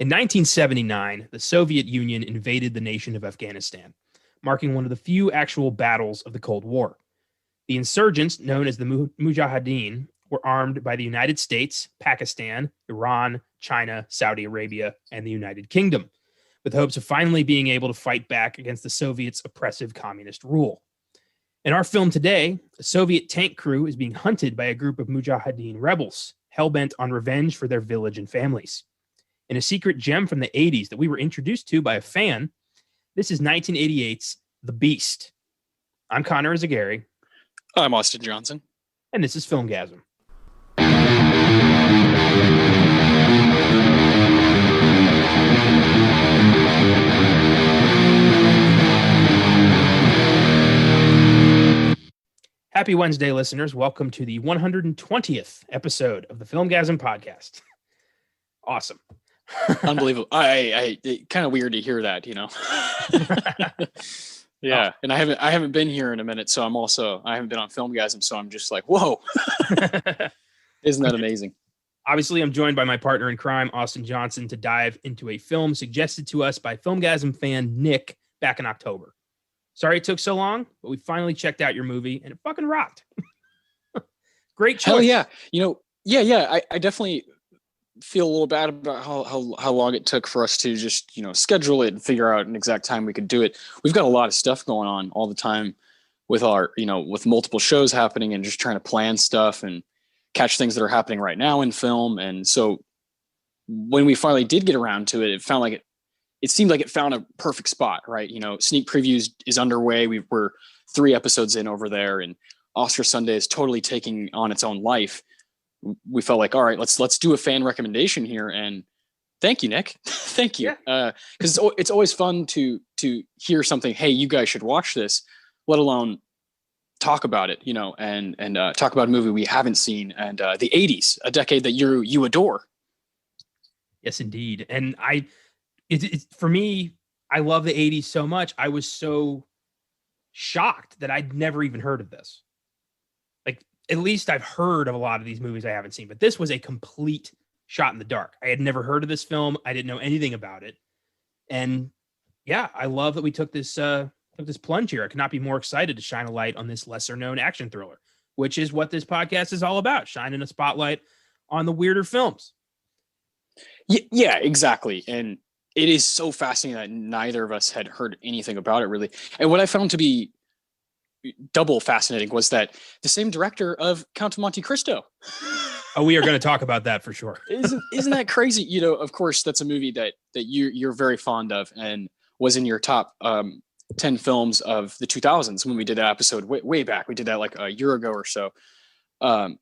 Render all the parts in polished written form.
In 1979, the Soviet Union invaded the nation of Afghanistan, marking one of the few actual battles of the Cold War. The insurgents, known as the Mujahideen, were armed by the United States, Pakistan, Iran, China, Saudi Arabia, and the United Kingdom, with hopes of finally being able to fight back against the Soviets' oppressive communist rule. In our film today, a Soviet tank crew is being hunted by a group of Mujahideen rebels, hell-bent on revenge for their village and families. In a secret gem from the 80s that we were introduced to by a fan, this is 1988's The Beast. I'm Connor Eyzaguirre. I'm Austin Johnson. And this is Filmgazm. Happy Wednesday, listeners. Welcome to the 120th episode of the Filmgazm podcast. Awesome. Unbelievable. I kind of weird to hear that, you know. Yeah, and I haven't been here in a minute, so I haven't been on Filmgazm, so I'm just like, whoa. Isn't that amazing? Obviously, I'm joined by my partner in crime, Austin Johnson, to dive into a film suggested to us by Filmgazm fan Nick back in October. Sorry it took so long, but we finally checked out your movie, and it fucking rocked. Great choice. Hell yeah. You know, yeah. I definitely feel a little bad about how long it took for us to just, you know, schedule it and figure out an exact time we could do it. We've got a lot of stuff going on all the time with our, you know, with multiple shows happening and just trying to plan stuff and catch things that are happening right now in film. And so when we finally did get around to it, it seemed like it found a perfect spot, right? You know, sneak previews is underway. We're 3 episodes in over there, and Oscar Sunday is totally taking on its own life. We felt like, all right, let's do a fan recommendation here. And thank you, Nick. Thank you. Because it's always fun to hear something. Hey, you guys should watch this, let alone talk about it, you know, and talk about a movie we haven't seen, and the 80s, a decade that you adore. Yes, indeed. And it's for me, I love the 80s so much. I was so shocked that I'd never even heard of this. Like, at least I've heard of a lot of these movies I haven't seen, but this was a complete shot in the dark. I had never heard of this film. I didn't know anything about it. And yeah, I love that we took this plunge here. I could not be more excited to shine a light on this lesser known action thriller, which is what this podcast is all about, shining a spotlight on the weirder films. Yeah, exactly. And it is so fascinating that neither of us had heard anything about it, really. And what I found to be double fascinating was that the same director of Count of Monte Cristo. Oh, we are going to talk about that for sure. Isn't that crazy? You know, of course, that's a movie that you're very fond of and was in your top 10 films of the 2000s when we did that episode way back. We did that like a year ago or so. And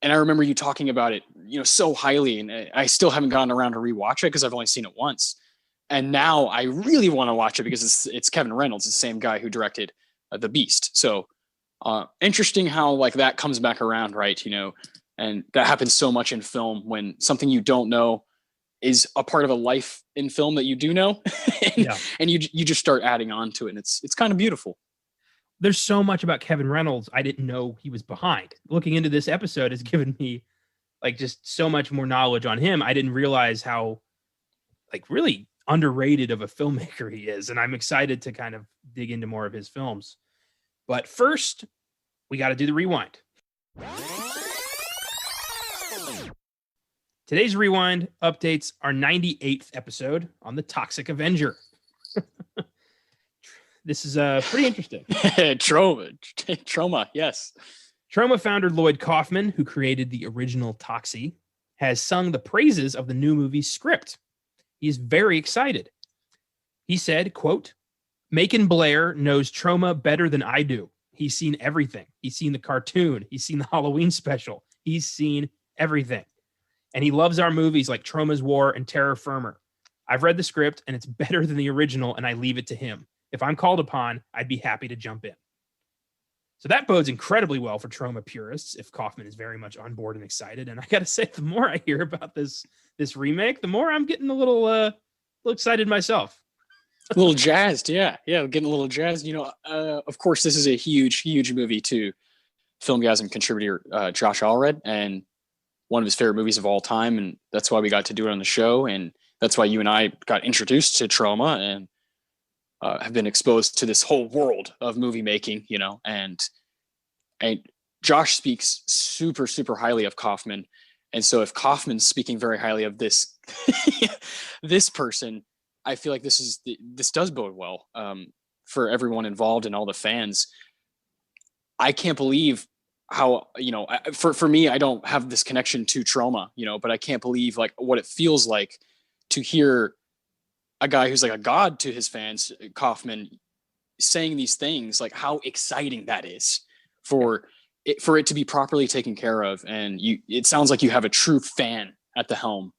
I remember you talking about it, you know, so highly, and I still haven't gotten around to rewatch it because I've only seen it once. And now I really want to watch it because it's Kevin Reynolds, the same guy who directed The Beast. So interesting how like that comes back around, right? You know, and that happens so much in film when something you don't know is a part of a life in film that you do know, and you just start adding on to it, and it's kind of beautiful. There's so much about Kevin Reynolds I didn't know he was behind. Looking into this episode has given me like just so much more knowledge on him. I didn't realize how like really underrated of a filmmaker he is, and I'm excited to kind of dig into more of his films. But first, we got to do the rewind. Today's rewind updates our 98th episode on the Toxic Avenger. This is pretty interesting. Trauma, yes. Trauma founder Lloyd Kaufman, who created the original Toxie, has sung the praises of the new movie's script. He is very excited. He said, quote, "Macon Blair knows Trauma better than I do. He's seen everything. He's seen the cartoon. He's seen the Halloween special. He's seen everything. And he loves our movies like Trauma's War and Terror Firmer. I've read the script and it's better than the original, and I leave it to him. If I'm called upon, I'd be happy to jump in." So that bodes incredibly well for Trauma purists if Kaufman is very much on board and excited. And I got to say, the more I hear about this remake, the more I'm getting a little excited myself. A little jazzed, yeah, getting a little jazzed. You know, of course, this is a huge movie to Filmgazm contributor Josh Allred, and one of his favorite movies of all time, and that's why we got to do it on the show. And That's why you and I got introduced to Trauma and have been exposed to this whole world of movie making, and Josh speaks super, super highly of Kaufman. And so if Kaufman's speaking very highly of this, this person, I feel like this does bode well for everyone involved and all the fans. I can't believe how, for me, I don't have this connection to Trauma, but I can't believe like what it feels like to hear a guy who's like a god to his fans, Kaufman, saying these things, like how exciting that is for it to be properly taken care of. And it sounds like you have a true fan at the helm,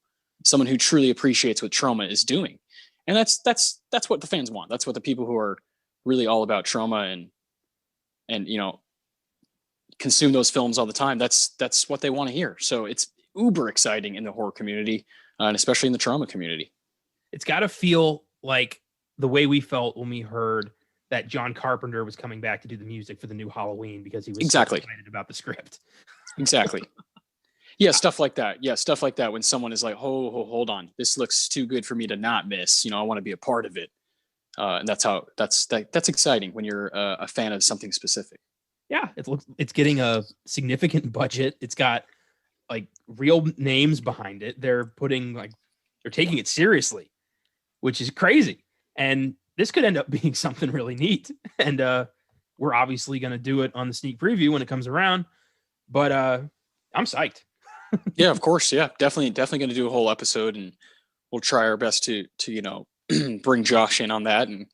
someone who truly appreciates what Trauma is doing. And that's what the fans want. That's what the people who are really all about Trauma and consume those films all the time. That's what they want to hear. So it's uber exciting in the horror community, and especially in the Trauma community. It's got to feel like the way we felt when we heard that John Carpenter was coming back to do the music for the new Halloween because he was exactly so excited about the script. Exactly. Yeah, stuff like that. Yeah, stuff like that. When someone is like, "Oh, hold on, this looks too good for me to not miss." I want to be a part of it, and that's exciting when you're a fan of something specific. Yeah, it's getting a significant budget. It's got like real names behind it. They're taking it seriously, which is crazy. And this could end up being something really neat. And we're obviously going to do it on the sneak preview when it comes around. But I'm psyched. Yeah, of course. Yeah, definitely going to do a whole episode, and we'll try our best to bring Josh in on that and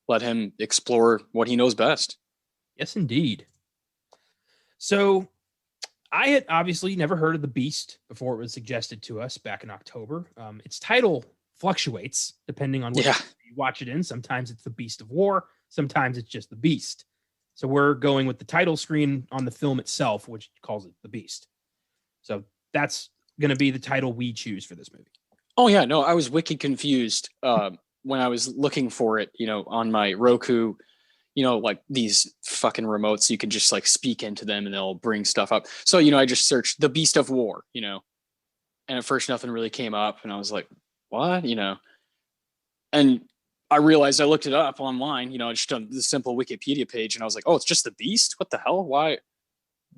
let him explore what he knows best. Yes, indeed. So I had obviously never heard of The Beast before it was suggested to us back in October. Its title fluctuates depending on what you watch it in. Sometimes it's The Beast of War. Sometimes it's just The Beast. So we're going with the title screen on the film itself, which calls it The Beast. So that's going to be the title we choose for this movie. Oh, yeah. No, I was wicked confused when I was looking for it, on my Roku, like these fucking remotes, you can just like speak into them and they'll bring stuff up. So, I just searched The Beast of War, and at first nothing really came up. And I was like, what? And I realized I looked it up online, just on the simple Wikipedia page. And I was like, oh, it's just The Beast? What the hell? Why?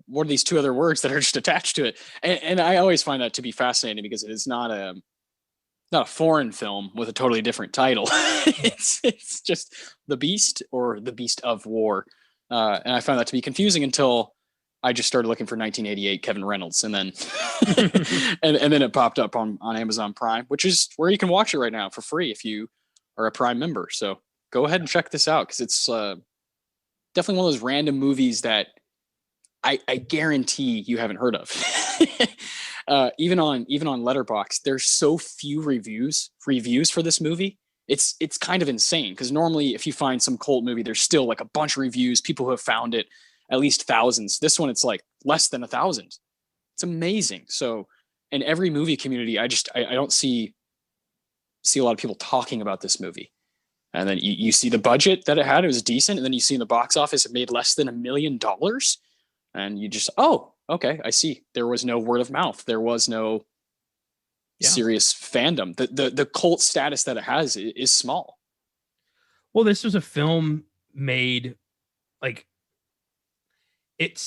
What are these two other words that are just attached to it? And I always find that to be fascinating because it is not a foreign film with a totally different title. it's just The Beast or The Beast of War. And I found that to be confusing until I just started looking for 1988 Kevin Reynolds. And then, and then it popped up on Amazon Prime, which is where you can watch it right now for free if you are a Prime member. So go ahead and check this out, because it's definitely one of those random movies that I guarantee you haven't heard of. Even on Letterboxd, there's so few reviews for this movie. It's kind of insane, because normally if you find some cult movie, there's still like a bunch of reviews, people who have found it, at least thousands. This one, it's like less than 1,000. It's amazing. So in every movie community, I don't see a lot of people talking about this movie. And then you see the budget that it had, it was decent. And then you see in the box office, it made less than $1 million. And you just, oh, okay, I see. There was no word of mouth. There was no serious fandom. The cult status that it has is small. Well, this was a film made like it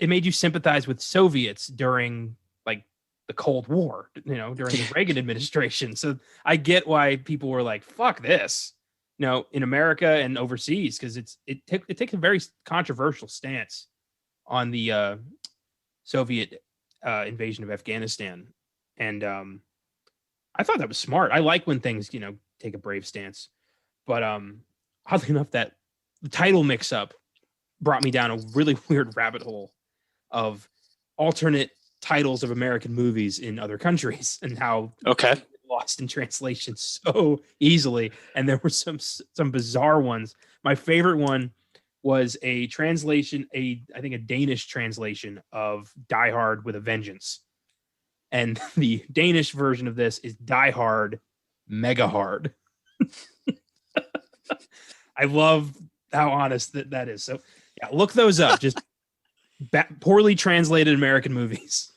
made you sympathize with Soviets during like the Cold War, during the Reagan administration. So I get why people were like, fuck this, in America and overseas, because it takes a very controversial stance on the Soviet invasion of Afghanistan. And I thought that was smart. I like when things, take a brave stance. But oddly enough, that the title mix-up brought me down a really weird rabbit hole of alternate titles of American movies in other countries and how lost in translation so easily. And there were some bizarre ones. My favorite one was a translation, I think a Danish translation of Die Hard with a Vengeance. And the Danish version of this is Die Hard Mega Hard. I love how honest that is. So yeah, look those up. Just poorly translated American movies.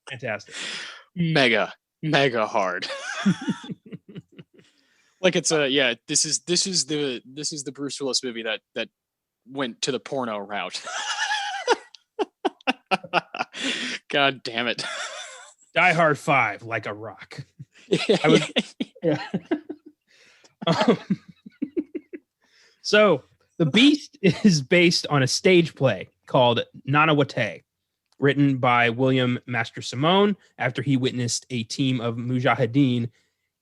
Fantastic. Mega. mega hard. Like it's this is the Bruce Willis movie that went to the porno route. God damn it. Die Hard 5, like a rock. Yeah. Um, so The Beast is based on a stage play called Nanawate, written by William Master-Simone after he witnessed a team of mujahideen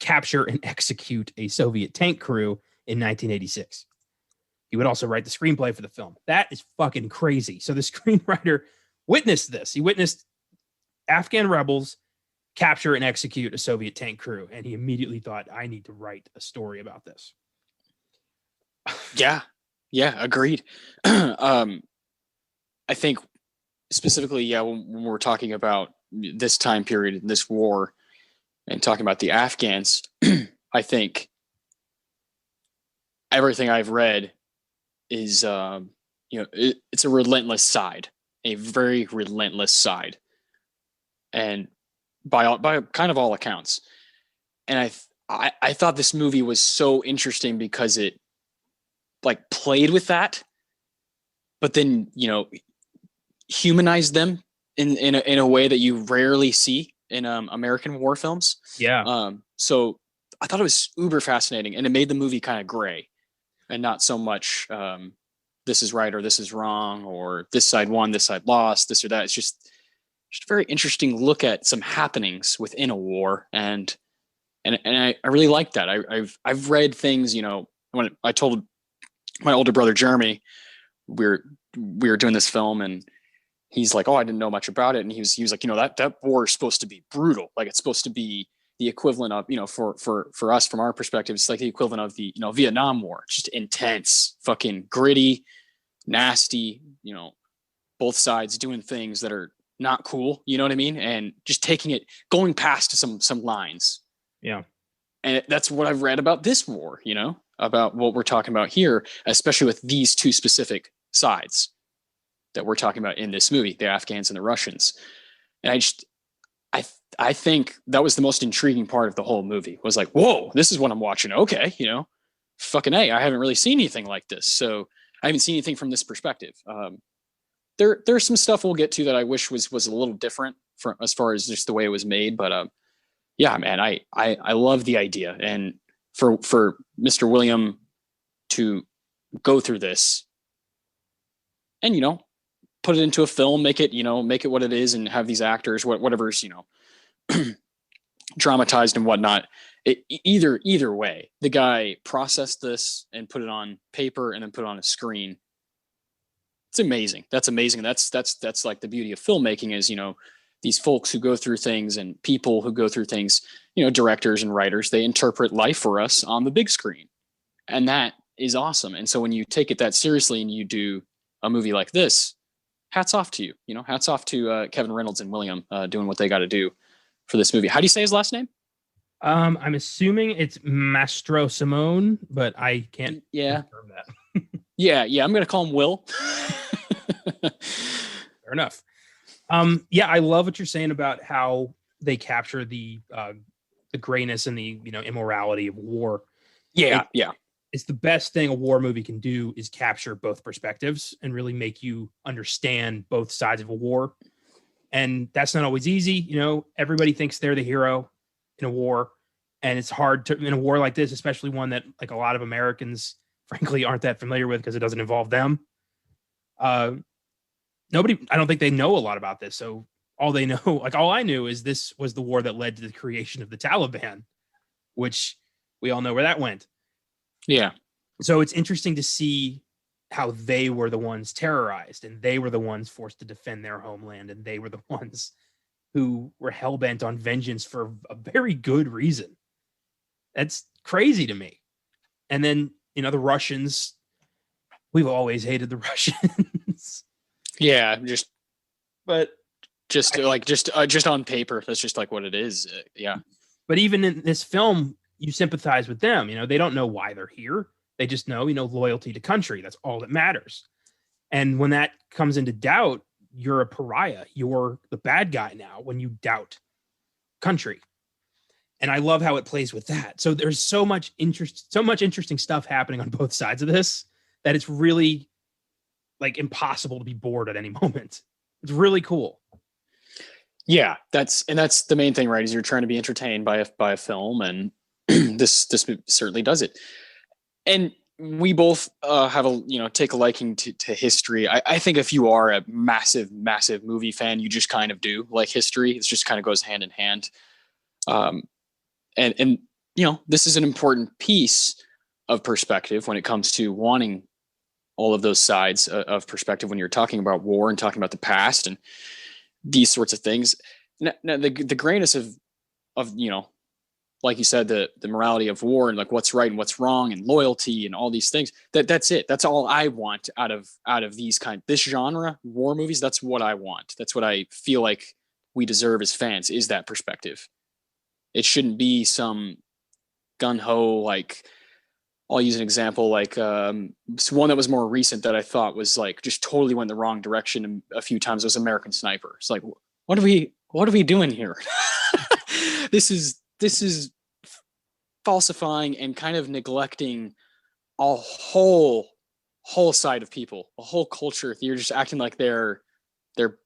capture and execute a Soviet tank crew in 1986. He would also write the screenplay for the film. That is fucking crazy. So the screenwriter witnessed this. He witnessed Afghan rebels capture and execute a Soviet tank crew, and he immediately thought, I need to write a story about this. Yeah, agreed. I think specifically, when we're talking about this time period, this war, and talking about the Afghans, I think everything I've read is, it's a relentless side, a very relentless side, and by kind of all accounts. And I thought this movie was so interesting because it like played with that, but then humanized them in a way that you rarely see in American war films. Yeah. So I thought it was uber fascinating, and it made the movie kind of gray and not so much this is right or this is wrong, or this side won, this side lost, this or that. It's just a very interesting look at some happenings within a war, and I really like that. I've read things, when I told my older brother Jeremy we were doing this film, and he's like, oh, I didn't know much about it, and he was like, that war is supposed to be brutal, like it's supposed to be the equivalent of, for us, from our perspective, it's like the equivalent of the Vietnam War, just intense, fucking gritty, nasty, both sides doing things that are not cool, you know what I mean, and just going past some lines. Yeah. And that's what I've read about this war, about what we're talking about here, especially with these two specific sides that we're talking about in this movie, the Afghans and the Russians. And I think that was the most intriguing part of the whole movie, was like, whoa, this is what I'm watching. Okay. Fucking A, I haven't really seen anything like this. So I haven't seen anything from this perspective. There's some stuff we'll get to that I wish was a little different as far as just the way it was made. But yeah, man, I love the idea. And for Mr. William to go through this and, put it into a film, make it what it is, and have these actors, whatever's, dramatized and whatnot. Either way, the guy processed this and put it on paper and then put it on a screen. It's amazing. That's amazing. That's like the beauty of filmmaking is, these folks who go through things, and people who go through things, directors and writers, they interpret life for us on the big screen. And that is awesome. And so when you take it that seriously and you do a movie like this, hats off to you. Hats off to Kevin Reynolds and William doing what they got to do for this movie. How do you say his last name? I'm assuming it's Master-Simone, but I can't confirm that. Yeah. I'm going to call him Will. Fair enough. I love what you're saying about how they capture the grayness and the immorality of war. Yeah. It's the best thing a war movie can do, is capture both perspectives and really make you understand both sides of a war. And that's not always easy. Everybody thinks they're the hero in a war, and it's hard to, in a war like this, especially one that like a lot of Americans frankly aren't that familiar with because it doesn't involve them. I don't think they know a lot about this. So all they know, like all I knew, is this was the war that led to the creation of the Taliban, which we all know where that went. Yeah. So it's interesting to see how they were the ones terrorized, and they were the ones forced to defend their homeland, and they were the ones who were hell-bent on vengeance for a very good reason. That's crazy to me. And then, the Russians, we've always hated the Russians. Yeah, just on paper, that's just like what it is. Yeah. But even in this film, you sympathize with them. They don't know why they're here. They just know, loyalty to country. That's all that matters. And when that comes into doubt, you're a pariah. You're the bad guy now when you doubt country. And I love how it plays with that. So there's so much interesting stuff happening on both sides of this that it's really like impossible to be bored at any moment. It's really cool. Yeah, that's the main thing, right? Is you're trying to be entertained by a film, and this certainly does it. And we both have take a liking to history. I think if you are a massive movie fan, you just kind of do like history. It just kind of goes hand in hand. And this is an important piece of perspective when it comes to wanting all of those sides of perspective when you're talking about war and talking about the past and these sorts of things. Now the grayness of like you said, the morality of war and like what's right and what's wrong and loyalty and all these things. That's it. That's all I want out of this genre, war movies. That's what I want. That's what I feel like we deserve as fans, is that perspective. It shouldn't be some gun ho, like, I'll use an example, like one that was more recent that I thought was like just totally went the wrong direction a few times was American Sniper. It's like, what are we doing here? This is falsifying and kind of neglecting a whole side of people, a whole culture. You're just acting like they're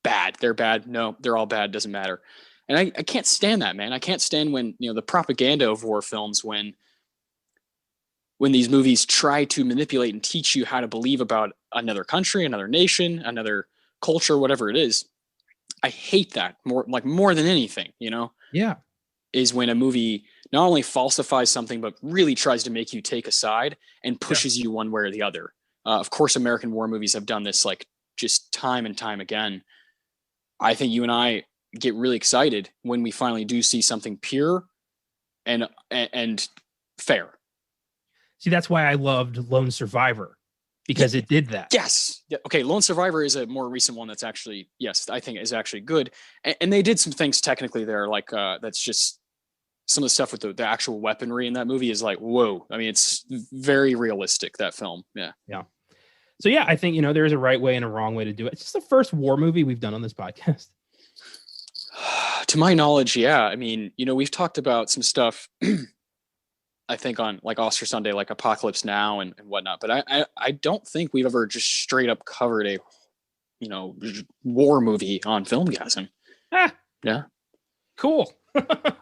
bad. They're bad. No, they're all bad. Doesn't matter. And I can't stand that, man. I can't stand when, the propaganda of war films, when these movies try to manipulate and teach you how to believe about another country, another nation, another culture, whatever it is. I hate that more than anything, Yeah. Is when a movie not only falsifies something, but really tries to make you take a side and pushes you one way or the other. Of course, American war movies have done this like just time and time again. I think you and I get really excited when we finally do see something pure and fair. See, that's why I loved Lone Survivor, because it did that. Yes. Yeah. Okay. Lone Survivor is a more recent one that's actually, yes, I think is actually good. And they did some things technically there, like that's just some of the stuff with the actual weaponry in that movie is like, whoa. I mean, it's very realistic, that film. Yeah. Yeah. So yeah, I think, there is a right way and a wrong way to do it. It's just the first war movie we've done on this podcast. To my knowledge, yeah. I mean, we've talked about some stuff I think on like Oscar Sunday, like Apocalypse Now and whatnot, but I don't think we've ever just straight up covered a, war movie on Filmgazm. Yeah. Cool.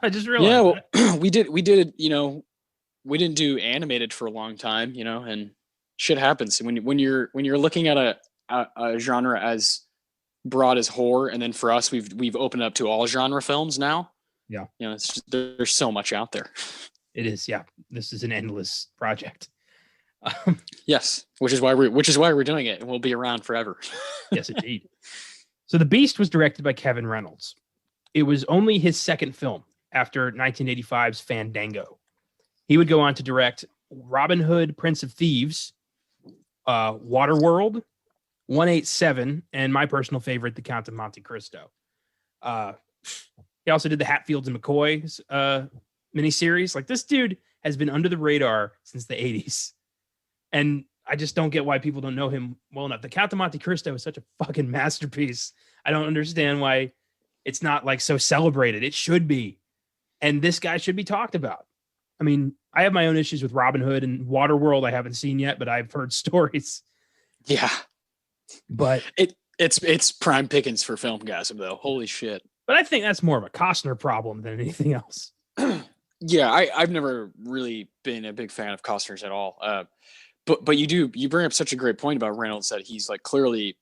I just realized. Yeah, well, we did, we didn't do animated for a long time, and shit happens when you're looking at a genre as broad as horror, and then for us, we've opened up to all genre films now. Yeah. It's just, there's so much out there. It is. Yeah. This is an endless project. Yes. Which is why we're doing it, and we'll be around forever. Yes, indeed. So The Beast was directed by Kevin Reynolds. It was only his second film after 1985's Fandango. He would go on to direct Robin Hood, Prince of Thieves, Waterworld, 187, and my personal favorite, The Count of Monte Cristo. He also did the Hatfields and McCoys miniseries. Like, this dude has been under the radar since the 80s. And I just don't get why people don't know him well enough. The Count of Monte Cristo is such a fucking masterpiece. I don't understand why it's not like so celebrated. It should be. And this guy should be talked about. I mean, I have my own issues with Robin Hood and Waterworld. I haven't seen yet, but I've heard stories. Yeah. But it's prime pickings for Filmgazm though. Holy shit. But I think that's more of a Costner problem than anything else. Yeah, I've never really been a big fan of Costner's at all. But you bring up such a great point about Reynolds, that he's like, clearly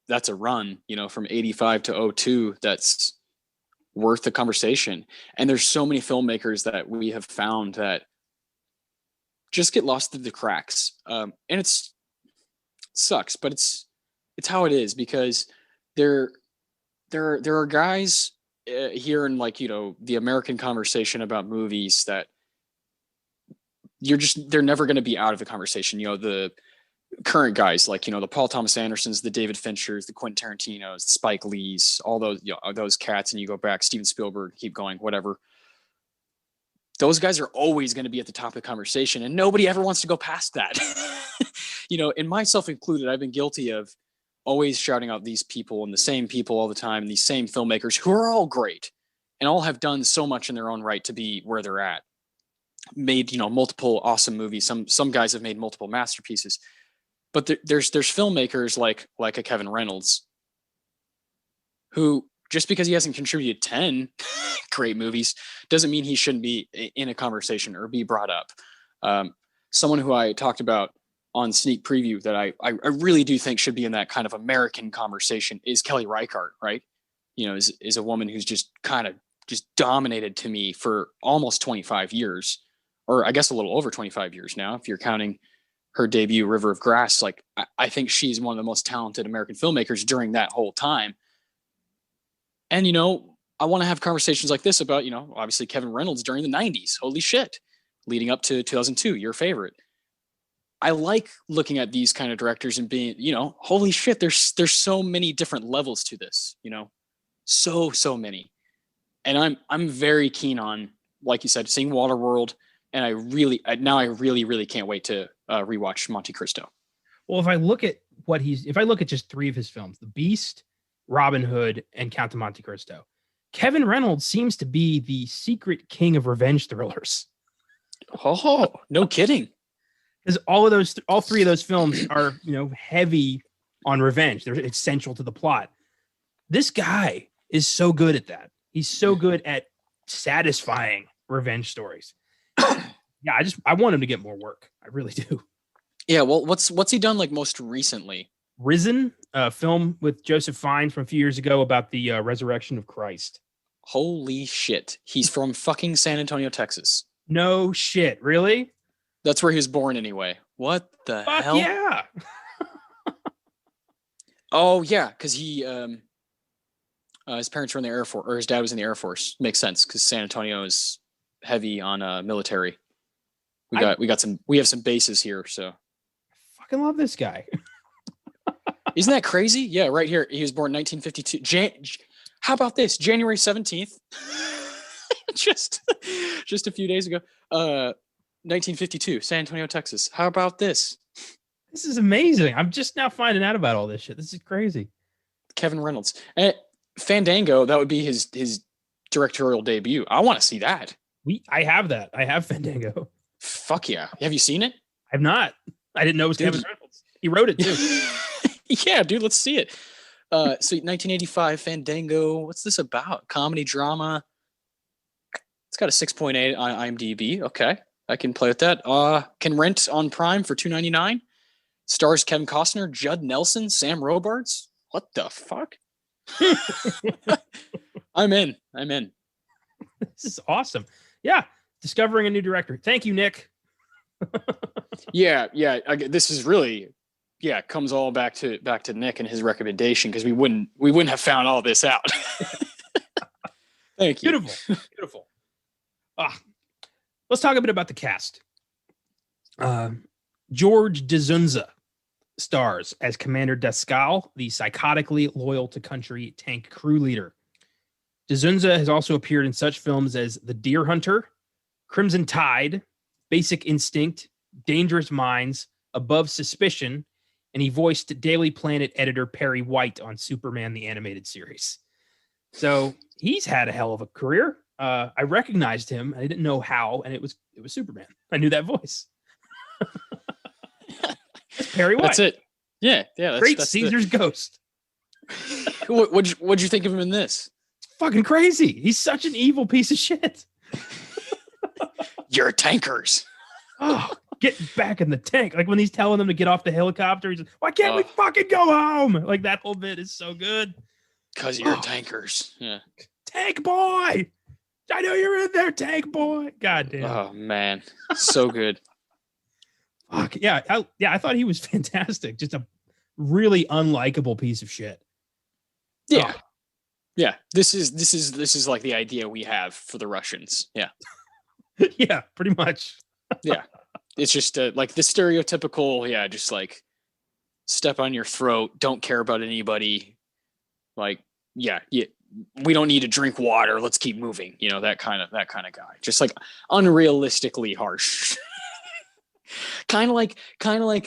that's a run, from 85 to 02. That's worth the conversation. And there's so many filmmakers that we have found that just get lost through the cracks. And it sucks, but it's how it is, because there are guys here in, like, the American conversation about movies that they're never going to be out of the conversation. The current guys, like, the Paul Thomas Andersons, the David Finchers, the Quentin Tarantinos, the Spike Lees, all those, those cats. And you go back, Steven Spielberg, keep going, whatever. Those guys are always going to be at the top of the conversation, and nobody ever wants to go past that. And myself included, I've been guilty of always shouting out these people and the same people all the time, and these same filmmakers who are all great. and all have done so much in their own right to be where they're at. Made, you know, multiple awesome movies. Some guys have made multiple masterpieces, but there's filmmakers like a Kevin Reynolds, who, just because he hasn't contributed 10 great movies doesn't mean he shouldn't be in a conversation or be brought up. Someone who I talked about on Sneak Preview that I really do think should be in that kind of American conversation is Kelly Reichardt, right? You know, is a woman who's just kind of just dominated to me for almost 25 years, or I guess a little over 25 years now, if you're counting her debut, River of Grass. Like, I think she's one of the most talented American filmmakers during that whole time. And, you know, I want to have conversations like this about, you know, obviously Kevin Reynolds during the 90s. Holy shit. Leading up to 2002, your favorite. I like looking at these kind of directors and being, you know, holy shit, there's so many different levels to this, you know, so many. And I'm very keen on, like you said, seeing Waterworld. And I really can't wait to rewatch Monte Cristo. Well, if I look at just three of his films, The Beast, Robin Hood, and Count of Monte Cristo, Kevin Reynolds seems to be the secret king of revenge thrillers. Oh, no kidding. Because all three of those films are, you know, heavy on revenge. It's central to the plot. This guy is so good at that. He's so good at satisfying revenge stories. Yeah, I want him to get more work. I really do. Yeah, well, what's he done like most recently? Risen, a film with Joseph Fiennes from a few years ago about the resurrection of Christ. Holy shit. He's from fucking San Antonio, Texas. No shit, really? That's where he was born anyway. What the hell? Yeah. Oh yeah, because he his parents were in the Air Force, or his dad was in the Air Force. Makes sense because San Antonio is heavy on military. We have some bases here, so. I fucking love this guy. Isn't that crazy? Yeah, right here. He was born 1952. How about this? January 17th. just a few days ago. 1952, San Antonio, Texas. How about this? This is amazing. I'm just now finding out about all this shit. This is crazy. Kevin Reynolds. Fandango, that would be his directorial debut. I want to see that. I have that. I have Fandango. Fuck yeah. Have you seen it? I've not. I didn't know it was Kevin Reynolds. He wrote it too. Yeah, dude, let's see it. So 1985 Fandango. What's this about? Comedy drama. It's got a 6.8 on IMDb. Okay, I can play with that. Can rent on Prime for $2.99. Stars Kevin Costner, Judd Nelson, Sam Robards. What the fuck? I'm in. This is awesome. Yeah, discovering a new director. Thank you, Nick. Yeah. This is really, comes all back to Nick and his recommendation, because we wouldn't have found all this out. Thank you. Beautiful. Let's talk a bit about the cast. George Dzundza stars as Commander Descal, the psychotically loyal to country tank crew leader. Dzundza has also appeared in such films as The Deer Hunter, Crimson Tide, Basic Instinct, Dangerous Minds, Above Suspicion, and he voiced Daily Planet editor Perry White on Superman the Animated Series. So he's had a hell of a career. I recognized him. I didn't know how, and it was Superman. I knew that voice. Perry White. That's it. Yeah. That's Caesar's ghost. What'd you think of him in this? It's fucking crazy. He's such an evil piece of shit. You're tankers. Oh, get back in the tank. Like when he's telling them to get off the helicopter, he's like, why can't we fucking go home? Like that whole bit is so good. Because you're tankers. Yeah. Tank boy. I know you're in there, tank boy. God damn. Oh man. So good. Fuck. Yeah. I thought he was fantastic. Just a really unlikable piece of shit. Yeah. Oh. Yeah. This is like the idea we have for the Russians. Yeah. Yeah, pretty much. Yeah. It's just like the stereotypical, just like step on your throat, don't care about anybody. Like, yeah, we don't need to drink water. Let's keep moving. You know, that kind of guy. Just like unrealistically harsh. kind of like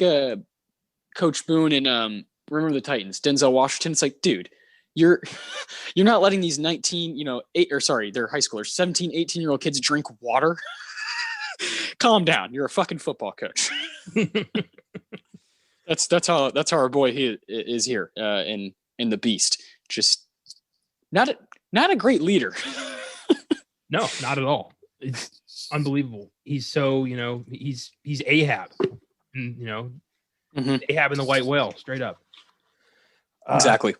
Coach Boone in Remember the Titans, Denzel Washington. It's like, dude, you're you're not letting these 19, they're high schoolers, 17, 18-year-old kids drink water. Calm down. You're a fucking football coach. That's how our boy is here in the Beast. Just not a great leader. No, not at all. It's unbelievable. He's so, he's Ahab, and Ahab and the White Whale, straight up. Exactly.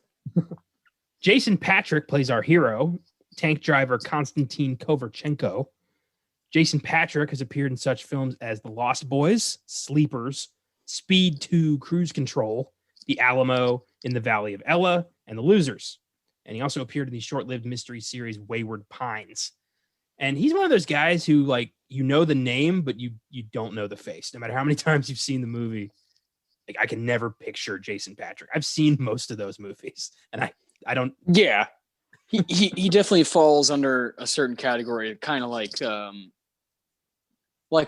Jason Patrick plays our hero, tank driver Konstantin Kovarchenko. Jason Patrick has appeared in such films as The Lost Boys, Sleepers, Speed 2, Cruise Control, The Alamo, In the Valley of Ella, and The Losers. And he also appeared in the short-lived mystery series Wayward Pines. And he's one of those guys who, like, the name, but you don't know the face. No matter how many times you've seen the movie, like, I can never picture Jason Patrick. I've seen most of those movies, and I don't. Yeah, he definitely falls under a certain category, kind of like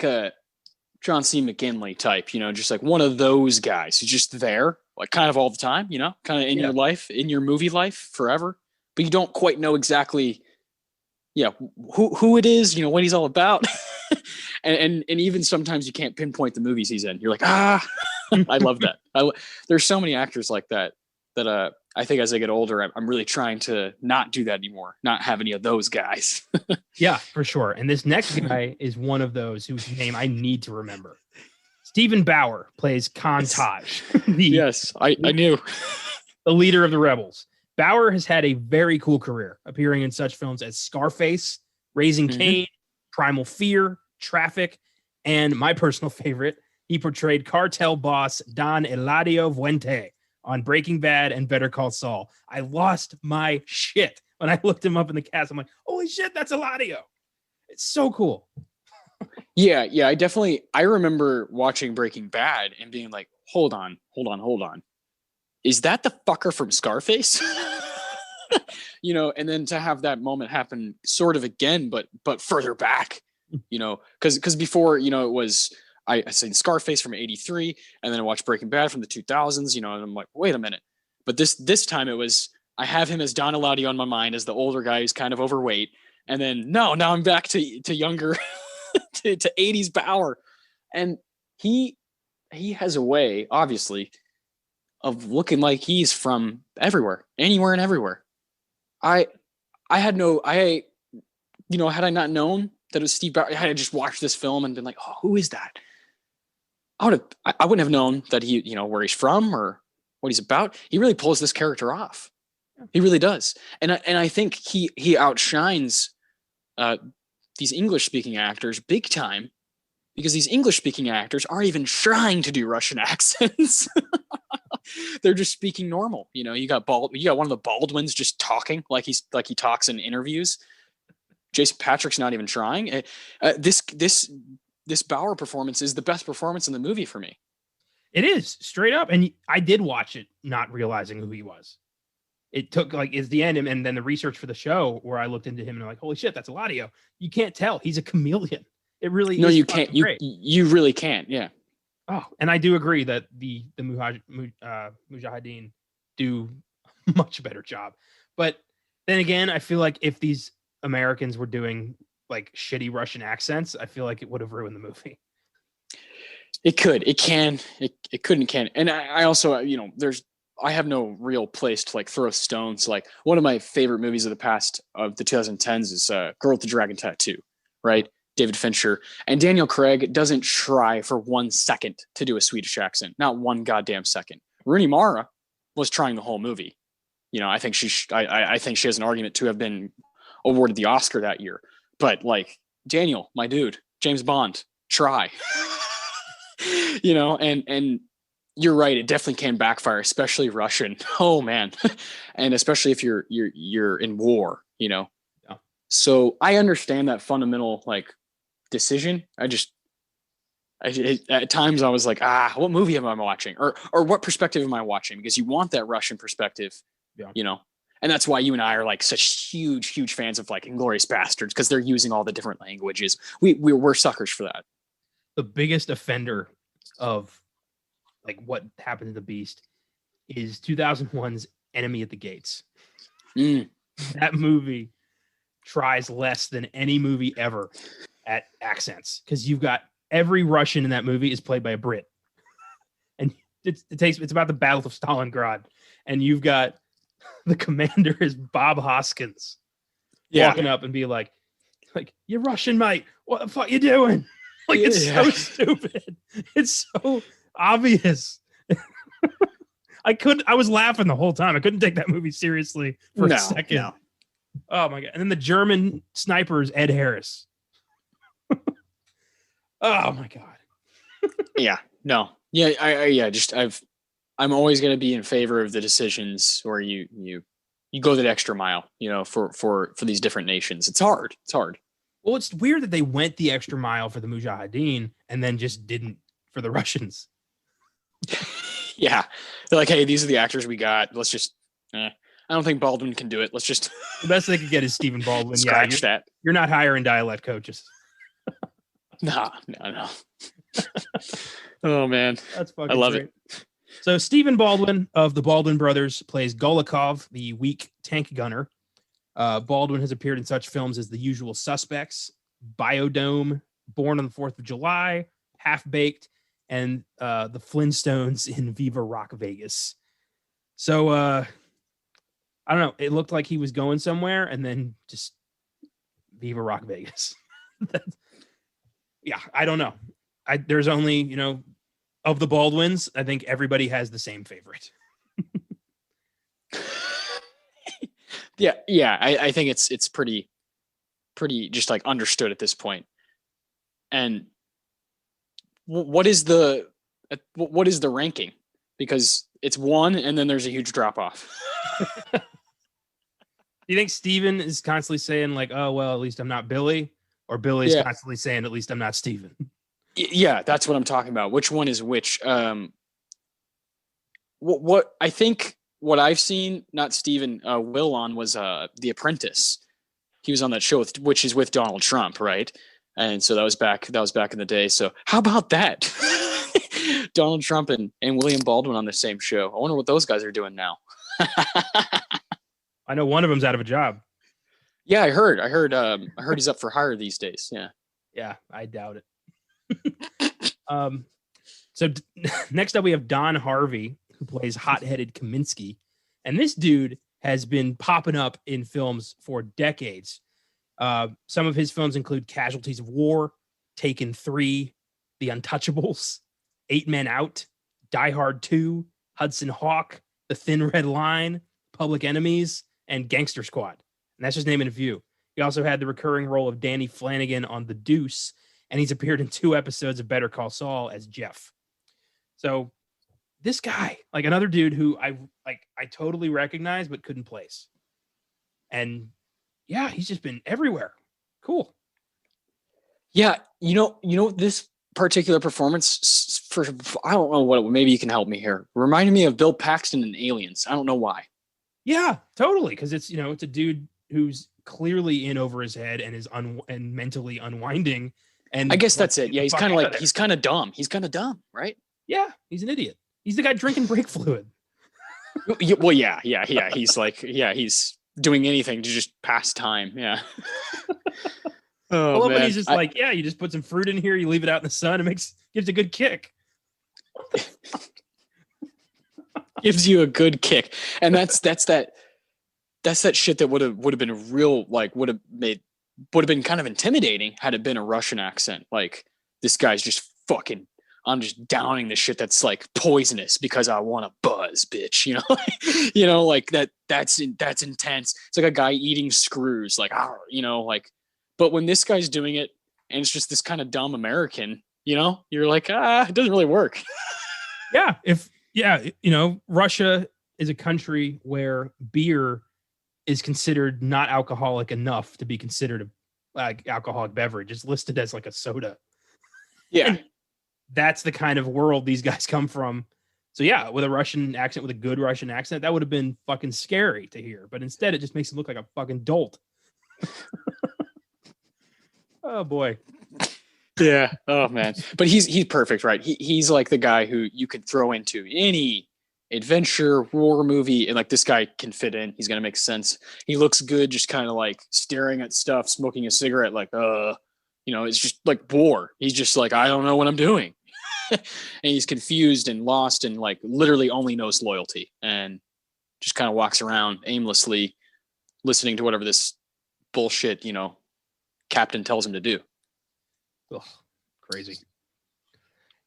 a John C. McGinley type, just like one of those guys who's just there, like kind of all the time, kind of in your life, in your movie life forever, but you don't quite know exactly, who it is, what he's all about. and even sometimes you can't pinpoint the movies he's in. You're like, I love that. There's so many actors like that I think as I get older, I'm really trying to not do that anymore, not have any of those guys. Yeah, for sure. And this next guy is one of those whose name I need to remember. Stephen Bauer plays Taj. Yes, I knew. The leader of the rebels. Bauer has had a very cool career, appearing in such films as Scarface, Raising Cain, Primal Fear, Traffic, and my personal favorite, he portrayed cartel boss Don Eladio Fuente on Breaking Bad and Better Call Saul. I lost my shit when I looked him up in the cast. I'm like, holy shit, that's Eladio. It's so cool. Yeah, I remember watching Breaking Bad and being like, hold on. Is that the fucker from Scarface? And then to have that moment happen sort of again, but further back, because before, it was, I seen Scarface from 83, and then I watched Breaking Bad from the 2000s, and I'm like, wait a minute. But this time it was, I have him as Don Eladio on my mind as the older guy who's kind of overweight. And then, now I'm back to younger, to 80s Bauer. And he has a way, obviously, of looking like he's from everywhere, anywhere and everywhere. Had I not known that it was Steve Bauer, I had just watched this film and been like, oh, who is that? I wouldn't have known that he, where he's from or what he's about. He really pulls this character off. He really does. And I think he outshines these English speaking actors big time, because these English speaking actors aren't even trying to do Russian accents. They're just speaking normal. You got one of the Baldwins just talking like he talks in interviews. Jason Patrick's not even trying. This Bauer performance is the best performance in the movie for me. It is, straight up. And I did watch it not realizing who he was. It took it's the end, and then the research for the show where I looked into him and I'm like, holy shit, that's Eladio. You can't tell. He's a chameleon. It really is. No, you can't. You really can't. Yeah. Oh, and I do agree that the Mujahideen do a much better job. But then again, I feel like if these Americans were doing like shitty Russian accents, I feel like it would have ruined the movie. It could. It can. It could and can. And I also, I have no real place to like throw stones. Like one of my favorite movies of the 2010s is Girl with the Dragon Tattoo, right? David Fincher, and Daniel Craig doesn't try for 1 second to do a Swedish accent. Not one goddamn second. Rooney Mara was trying the whole movie. I think I think she has an argument to have been awarded the Oscar that year. But like Daniel, my dude, James Bond, try. And you're right. It definitely can backfire, especially Russian. Oh man, and especially if you're in war. Yeah. So I understand that fundamental decision. At times I was like, what movie am I watching, or what perspective am I watching? Because you want that Russian perspective, and that's why you and I are like such huge fans of like Inglourious Bastards, because they're using all the different languages. We're suckers for that. The biggest offender of like what happened to the Beast is 2001's Enemy at the Gates. That movie tries less than any movie ever at accents, because you've got every Russian in that movie is played by a Brit, and it's about the Battle of Stalingrad, and you've got the commander is Bob Hoskins walking up and be like, "You Russian mate, what the fuck you doing?" Like, it's so stupid. It's so obvious. I was laughing the whole time. I couldn't take that movie seriously for a second. No. Oh my God. And then the German sniper is Ed Harris. Oh my God. I'm always going to be in favor of the decisions where you go that extra mile, for these different nations. It's hard. Well, it's weird that they went the extra mile for the Mujahideen and then just didn't for the Russians. Yeah. They're like, hey, these are the actors we got. Let's just, I don't think Baldwin can do it. Let's just. The best they could get is Stephen Baldwin. Scratch that. You're not hiring dialect coaches. No. Oh, man. That's fucking I love great. it. So Stephen Baldwin of the Baldwin Brothers plays Golikov, the weak tank gunner. Baldwin has appeared in such films as The Usual Suspects, Biodome, Born on the 4th of July, Half-Baked, and the Flintstones in Viva Rock Vegas. So I don't know. It looked like he was going somewhere, and then just Viva Rock Vegas. Yeah, I don't know. There's only, of the Baldwins, I think everybody has the same favorite. Yeah. I think it's pretty just like understood at this point. And what is the ranking? Because it's 1 and then there's a huge drop off. Do you think Steven is constantly saying like, oh, well, at least I'm not Billy, or Billy's constantly saying, at least I'm not Steven? Yeah, that's what I'm talking about. Which one is which? What I think what I've seen, not Steven, Will on was The Apprentice. He was on that show, which is with Donald Trump, right? And so that was back in the day. So how about that? Donald Trump and William Baldwin on the same show. I wonder what those guys are doing now. I know one of them's out of a job. Yeah, I heard he's up for hire these days. Yeah, I doubt it. So next up we have Don Harvey, who plays hot-headed Kaminsky, and this dude has been popping up in films for decades. Some of his films include Casualties of War, Taken 3, The Untouchables, 8 Men Out, Die Hard 2, Hudson Hawk, The Thin Red Line, Public Enemies, and Gangster Squad. And that's just naming a few. He also had the recurring role of Danny Flanagan on The Deuce, and he's appeared in 2 episodes of Better Call Saul as Jeff. So this guy, like another dude who I totally recognize but couldn't place. And yeah, he's just been everywhere. Cool. Yeah, this particular performance, I don't know what, maybe you can help me here. Reminded me of Bill Paxton in Aliens. I don't know why. Yeah, totally. Because it's it's a dude who's clearly in over his head and is and mentally unwinding. And I guess that's it. Yeah, he's kind of dumb. He's kind of dumb, right? Yeah, he's an idiot. He's the guy drinking brake fluid. Well, yeah. He's he's doing anything to just pass time. Yeah. Oh, man. But he's just you just put some fruit in here, you leave it out in the sun, it gives a good kick. Gives you a good kick, and that's that shit that would have been real, would have been kind of intimidating had it been a Russian accent. Like, this guy's just fucking, I'm just downing the shit that's like poisonous because I want to buzz, bitch. That's intense. It's like a guy eating screws, but when this guy's doing it and it's just this kind of dumb American, you're like, it doesn't really work. Russia is a country where beer is considered not alcoholic enough to be considered a alcoholic beverage. It's listed as like a soda. Yeah. And that's the kind of world these guys come from. So yeah, with a Russian accent, with a good Russian accent, that would have been fucking scary to hear. But instead, it just makes him look like a fucking dolt. Oh boy. Yeah. Oh man. But he's perfect, right? He's like the guy who you could throw into any adventure war movie, and like this guy can fit in. He's gonna make sense. He looks good, just kind of like staring at stuff, smoking a cigarette, like it's just like war. He's just like, I don't know what I'm doing. And he's confused and lost and like literally only knows loyalty and just kind of walks around aimlessly listening to whatever this bullshit, captain tells him to do. Ugh, crazy.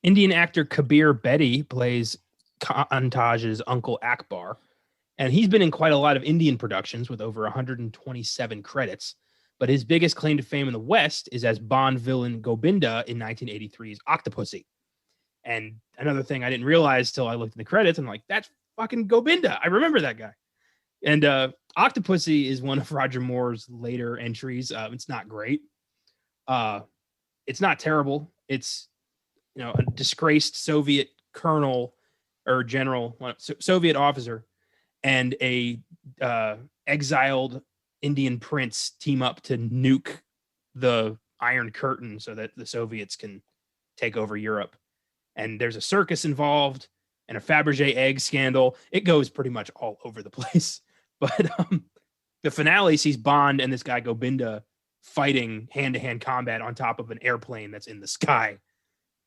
Indian actor Kabir Bedi plays Kantaj's uncle Akbar, and he's been in quite a lot of Indian productions with over 127 credits. But his biggest claim to fame in the West is as Bond villain Gobinda in 1983's Octopussy. And another thing I didn't realize till I looked at the credits, I'm like, that's fucking Gobinda. I remember that guy. And Octopussy is one of Roger Moore's later entries. It's not great. It's not terrible. It's a disgraced Soviet colonel or general, Soviet officer, and a exiled Indian prince team up to nuke the Iron Curtain so that the Soviets can take over Europe. And there's a circus involved and a Fabergé egg scandal. It goes pretty much all over the place. But the finale sees Bond and this guy Gobinda fighting hand-to-hand combat on top of an airplane that's in the sky.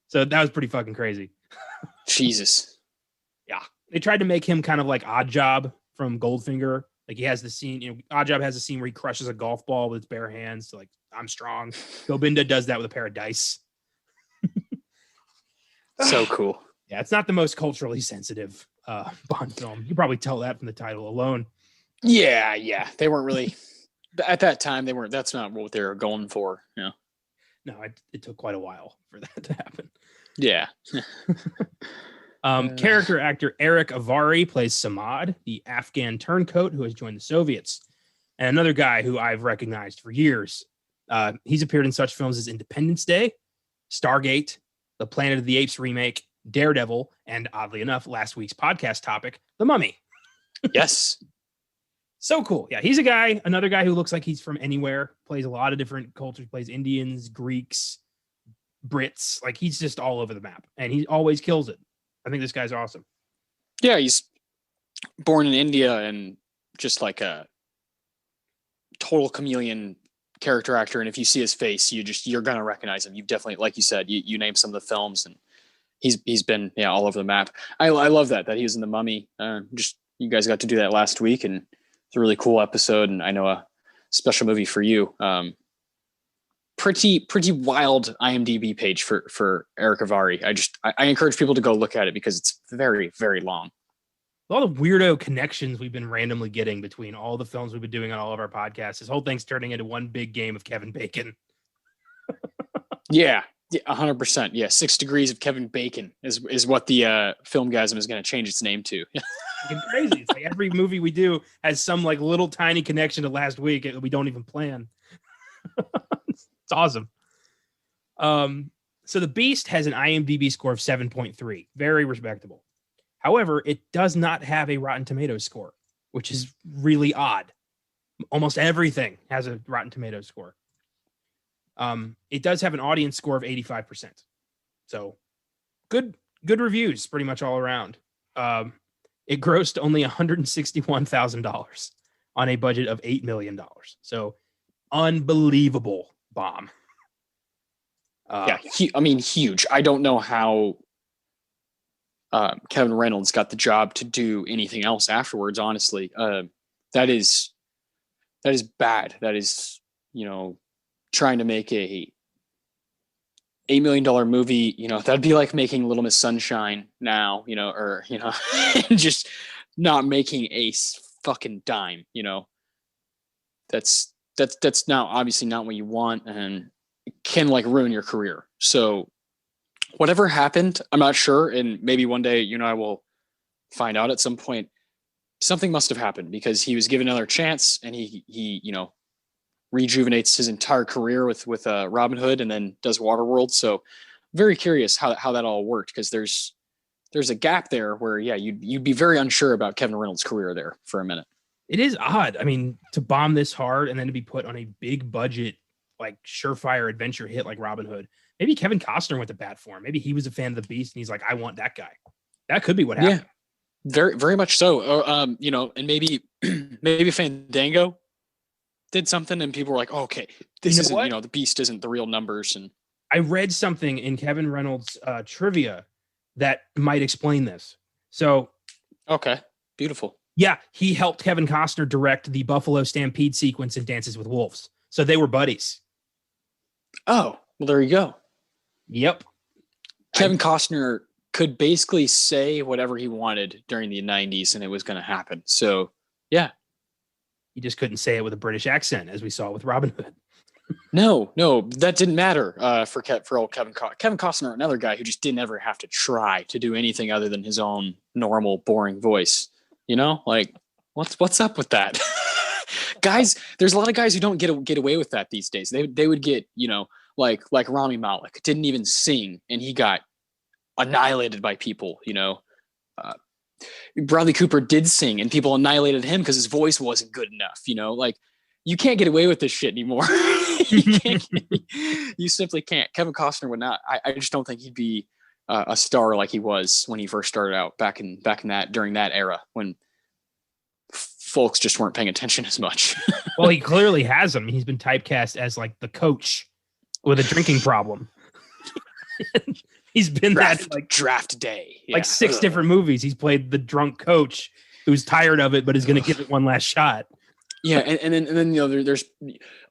So that was pretty fucking crazy. Jesus. Yeah. They tried to make him kind of like Oddjob from Goldfinger. Like he has the scene, Oddjob has a scene where he crushes a golf ball with his bare hands. So like, I'm strong. Gobinda does that with a pair of dice. So cool. Yeah, it's not the most culturally sensitive Bond film. You probably tell that from the title alone. Yeah. They weren't really, at that time, that's not what they were going for. Yeah. No, it took quite a while for that to happen. Yeah. Character actor Eric Avari plays Samad, the Afghan turncoat who has joined the Soviets. And another guy who I've recognized for years. He's appeared in such films as Independence Day, Stargate, the Planet of the Apes remake, Daredevil, and oddly enough, last week's podcast topic, The Mummy. Yes. So cool. Yeah, he's another guy who looks like he's from anywhere, plays a lot of different cultures, plays Indians, Greeks, Brits. Like he's just all over the map and he always kills it. I think this guy's awesome. Yeah, he's born in India and just like a total chameleon character actor. And if you see his face, you're going to recognize him. You've definitely, like you said, you named some of the films and he's been all over the map. I love that he was in The Mummy. You guys got to do that last week and it's a really cool episode. And I know a special movie for you. Pretty wild IMDb page for Eric Avari. I encourage people to go look at it because it's very, very long. All the weirdo connections we've been randomly getting between all the films we've been doing on all of our podcasts. This whole thing's turning into one big game of Kevin Bacon. Yeah, 100%. Yeah, 6 Degrees of Kevin Bacon is what the Filmgazm is going to change its name to. It's crazy. It's like every movie we do has some like little tiny connection to last week that we don't even plan. It's awesome. So The Beast has an IMDb score of 7.3. Very respectable. However, it does not have a Rotten Tomatoes score, which is really odd. Almost everything has a Rotten Tomatoes score. It does have an audience score of 85%. So good reviews pretty much all around. It grossed only $161,000 on a budget of $8 million. So unbelievable bomb. Huge. I don't know how Kevin Reynolds got the job to do anything else afterwards. Honestly, that is bad. That is, trying to make a $8 million movie. That'd be like making Little Miss Sunshine now. Just not making a fucking dime. That's now obviously not what you want, and it can like ruin your career. So whatever happened, I'm not sure. And maybe one day, I will find out at some point. Something must have happened because he was given another chance and he rejuvenates his entire career with Robin Hood and then does Waterworld. So very curious how that all worked, because there's a gap there where, you'd be very unsure about Kevin Reynolds' career there for a minute. It is odd. I mean, to bomb this hard and then to be put on a big budget, like surefire adventure hit like Robin Hood. Maybe Kevin Costner went to bat for him. Maybe he was a fan of The Beast and he's like, I want that guy. That could be what happened. Very, very much so. You know, and maybe maybe Fandango did something, and people were like, oh, "Okay, this isn't, What? the beast isn't the real numbers." And I read something in Kevin Reynolds' trivia that might explain this. So, okay, beautiful. yeah, he helped Kevin Costner direct the Buffalo Stampede sequence in Dances with Wolves. So they were buddies. Oh, well, there you go. Yep. Kevin Costner could basically say whatever he wanted during the 90s and it was going to happen. So, yeah. He just couldn't say it with a British accent, as we saw with Robin Hood. No, that didn't matter for old Kevin Costner. Kevin Costner, another guy who just didn't ever have to try to do anything other than his own normal, boring voice. You know, like what's up with that? Guys, there's a lot of guys who don't get away with that these days. They would get, like Rami Malek didn't even sing and he got annihilated by people. Bradley Cooper did sing and people annihilated him because his voice wasn't good enough. Like you can't get away with this shit anymore. You simply can't. Kevin Costner would not. I just don't think he'd be a star like he was when he first started out back in that during that era when folks just weren't paying attention as much. Well, he clearly has him. He's been typecast as like the coach with a drinking problem. He's been draft day. Yeah. Like 6 different movies. He's played the drunk coach who's tired of it, but is going to give it one last shot. Yeah, and then there's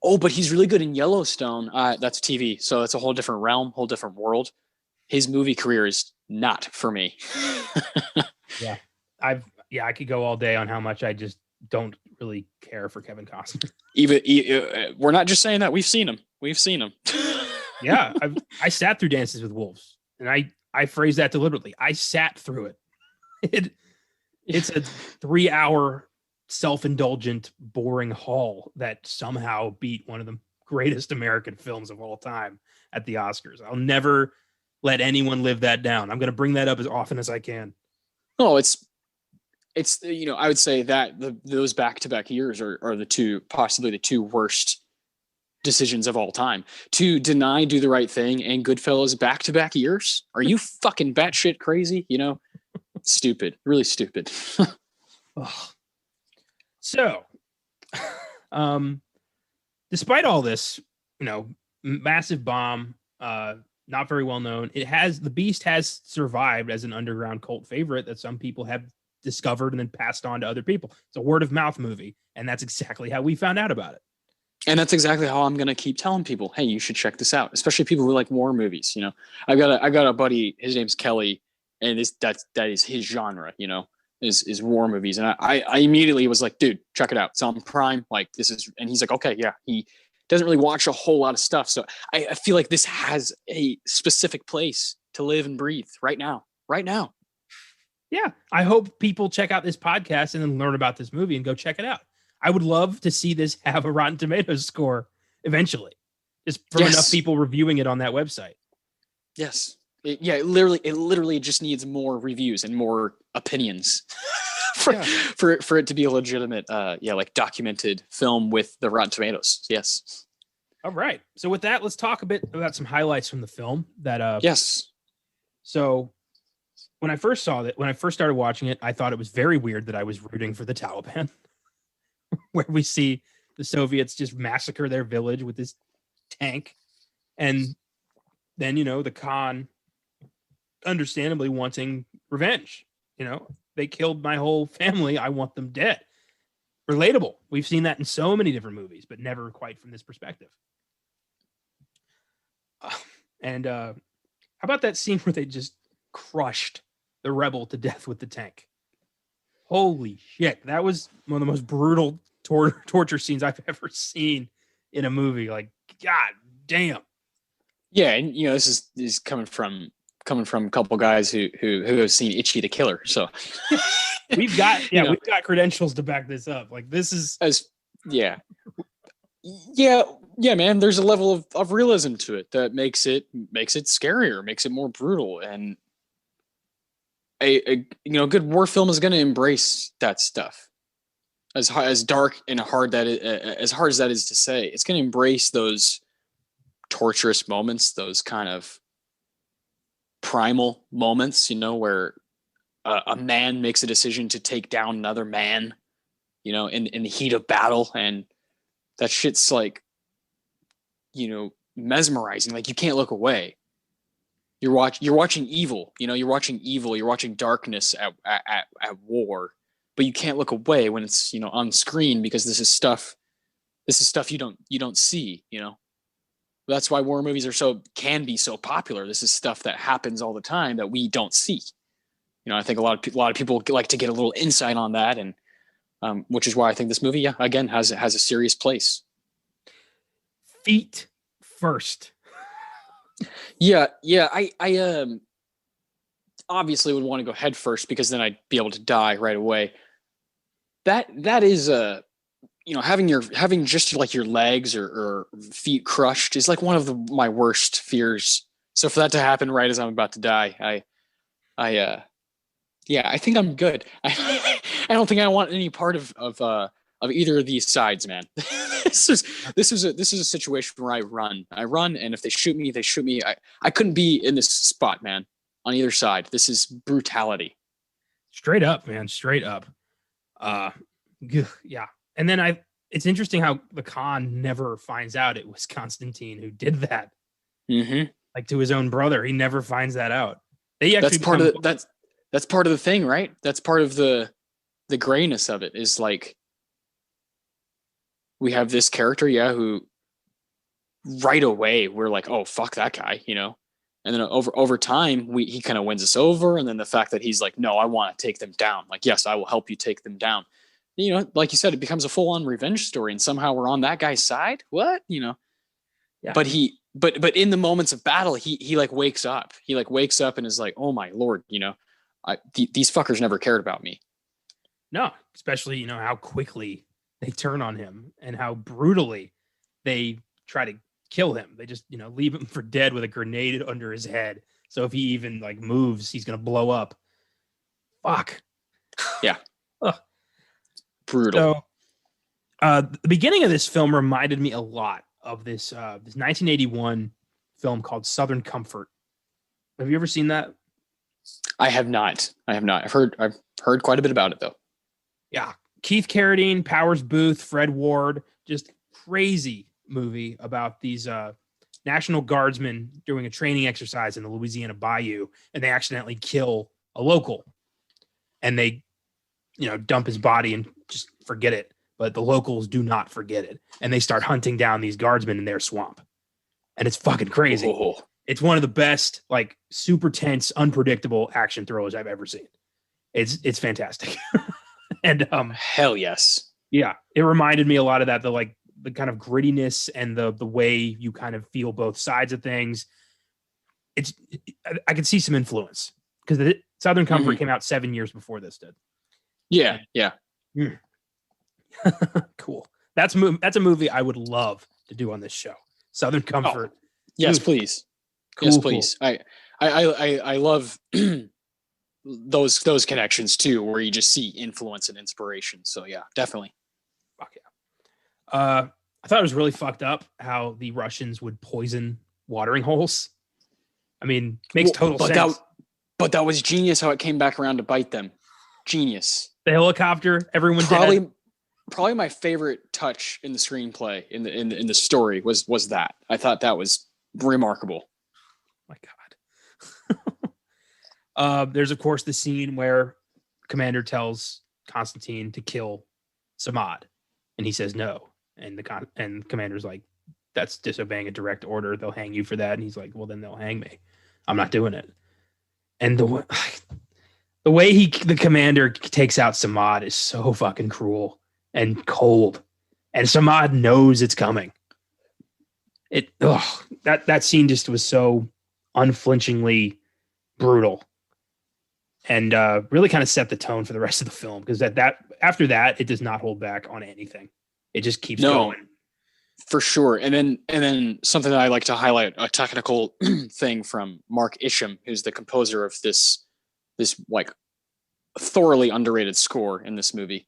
but he's really good in Yellowstone. That's TV, so it's a whole different realm, whole different world. His movie career is not for me. Yeah, I could go all day on how much I just don't really care for Kevin Costner. Even we're not just saying that. We've seen him. Yeah, I sat through Dances with Wolves, and I phrase that deliberately. I sat through it. It's a 3-hour self-indulgent, boring haul that somehow beat one of the greatest American films of all time at the Oscars. I'll never let anyone live that down. I'm going to bring that up as often as I can. Oh, it's I would say that those back-to-back years are possibly the two worst decisions of all time. To deny Do the Right Thing and Goodfellas back-to-back years? Are you fucking batshit crazy? Stupid, really stupid. So, despite all this, massive bomb, not very well known. The Beast has survived as an underground cult favorite that some people have discovered and then passed on to other people. It's a word of mouth movie, and that's exactly how we found out about it. And that's exactly how I'm gonna keep telling people, hey, you should check this out, especially people who like war movies. I got a buddy, his name's Kelly, and that is his genre. Is war movies, and I immediately was like, dude, check it out. It's on Prime. Like this is, and he's like, okay, yeah. He doesn't really watch a whole lot of stuff, so I feel like this has a specific place to live and breathe right now. Yeah, I hope people check out this podcast and then learn about this movie and go check it out. I would love to see this have a Rotten Tomatoes score eventually, just from enough people reviewing it on that website. Yes. It literally just needs more reviews and more opinions for it to be a legitimate, like documented film with the Rotten Tomatoes. Yes. All right. So with that, let's talk a bit about some highlights from the film. Yes. So when I first started watching it, I thought it was very weird that I was rooting for the Taliban, where we see the Soviets just massacre their village with this tank, and then the Khan, understandably wanting revenge. They killed my whole family. I want them dead. Relatable. We've seen that in so many different movies, but never quite from this perspective. And how about that scene where they just crushed the rebel to death with the tank? Holy shit. That was one of the most brutal torture scenes I've ever seen in a movie. Like, God damn. Yeah. And, this is coming from a couple guys who have seen Itchy the Killer. So we've got credentials to back this up. Like this is yeah, man. There's a level of realism to it that makes it scarier, makes it more brutal. And a good war film is going to embrace that stuff. As dark and hard as hard as that is to say, it's going to embrace those torturous moments, those kind of primal moments, where a man makes a decision to take down another man, in the heat of battle, and that shit's like, mesmerizing. Like, you can't look away. You're watching evil. You're watching evil. You're watching darkness at war, but you can't look away when it's on screen, because this is stuff you don't see. That's why war movies can be so popular. This is stuff that happens all the time that we don't see. I think a lot of people like to get a little insight on that, and which is why I think this movie, again, has a serious place. Feet first. Yeah. I obviously would want to go head first, because then I'd be able to die right away. That is having just like your legs or feet crushed is like one of my worst fears. So for that to happen right as I'm about to die, I think I'm good. I don't think I want any part of either of these sides, man. This is a situation where I run, and if they shoot me, they shoot me. I couldn't be in this spot, man, on either side. This is brutality. Straight up, man. Straight up. Yeah. And then it's interesting how the Khan never finds out it was Constantine who did that. Mm-hmm. Like, to his own brother, he never finds that out. That's part of the thing, right? That's part of the grayness of it, is like, we have this character, who right away we're like, oh, fuck that guy, and then over time he kind of wins us over, and then the fact that he's like, no, I want to take them down. Like, yes, I will help you take them down. Like you said, it becomes a full-on revenge story, and somehow we're on that guy's side. What? Yeah. But but in the moments of battle, he like wakes up. He like wakes up and is like, oh my Lord, these fuckers never cared about me. No, especially, how quickly they turn on him and how brutally they try to kill him. They just, leave him for dead with a grenade under his head. So if he even like moves, he's going to blow up. Fuck. Yeah. Ugh. Brutal. So, the beginning of this film reminded me a lot of this 1981 film called Southern Comfort. Have you ever seen that? I have not. I've heard quite a bit about it, though. Yeah. Keith Carradine, Powers Booth, Fred Ward, just crazy movie about these National Guardsmen doing a training exercise in the Louisiana Bayou, and they accidentally kill a local, and they, dump his body and just forget it. But the locals do not forget it, and they start hunting down these guardsmen in their swamp, and it's fucking crazy. Oh. It's one of the best, like, super tense, unpredictable action thrillers I've ever seen. It's fantastic. And hell yes. Yeah, it reminded me a lot of that, the kind of grittiness and the way you kind of feel both sides of things. I could see some influence, because Southern Comfort came out 7 years before this did. Yeah. Cool. That's a movie I would love to do on this show. Southern Comfort. Oh, yes, please. Cool, yes, please. Cool. I love those connections too, where you just see influence and inspiration. So yeah, definitely. Fuck yeah. I thought it was really fucked up how the Russians would poison watering holes. I mean, makes total sense. But that was genius how it came back around to bite them. Genius. The helicopter, everyone dead. Probably my favorite touch in the screenplay, in the story was that. I thought that was remarkable. My God. There's of course the scene where Commander tells Constantine to kill Samad, and he says no, and and Commander's like, that's disobeying a direct order. They'll hang you for that. And he's like, well, then they'll hang me. I'm not doing it. And the way the Commander takes out Samad is so fucking cruel and cold, and Samad knows it's coming. That scene just was so unflinchingly brutal, and really kind of set the tone for the rest of the film, because after that it does not hold back on anything. It just keeps going. For sure. And then something that I like to highlight, a technical thing from Mark Isham, who's the composer of this like thoroughly underrated score in this movie.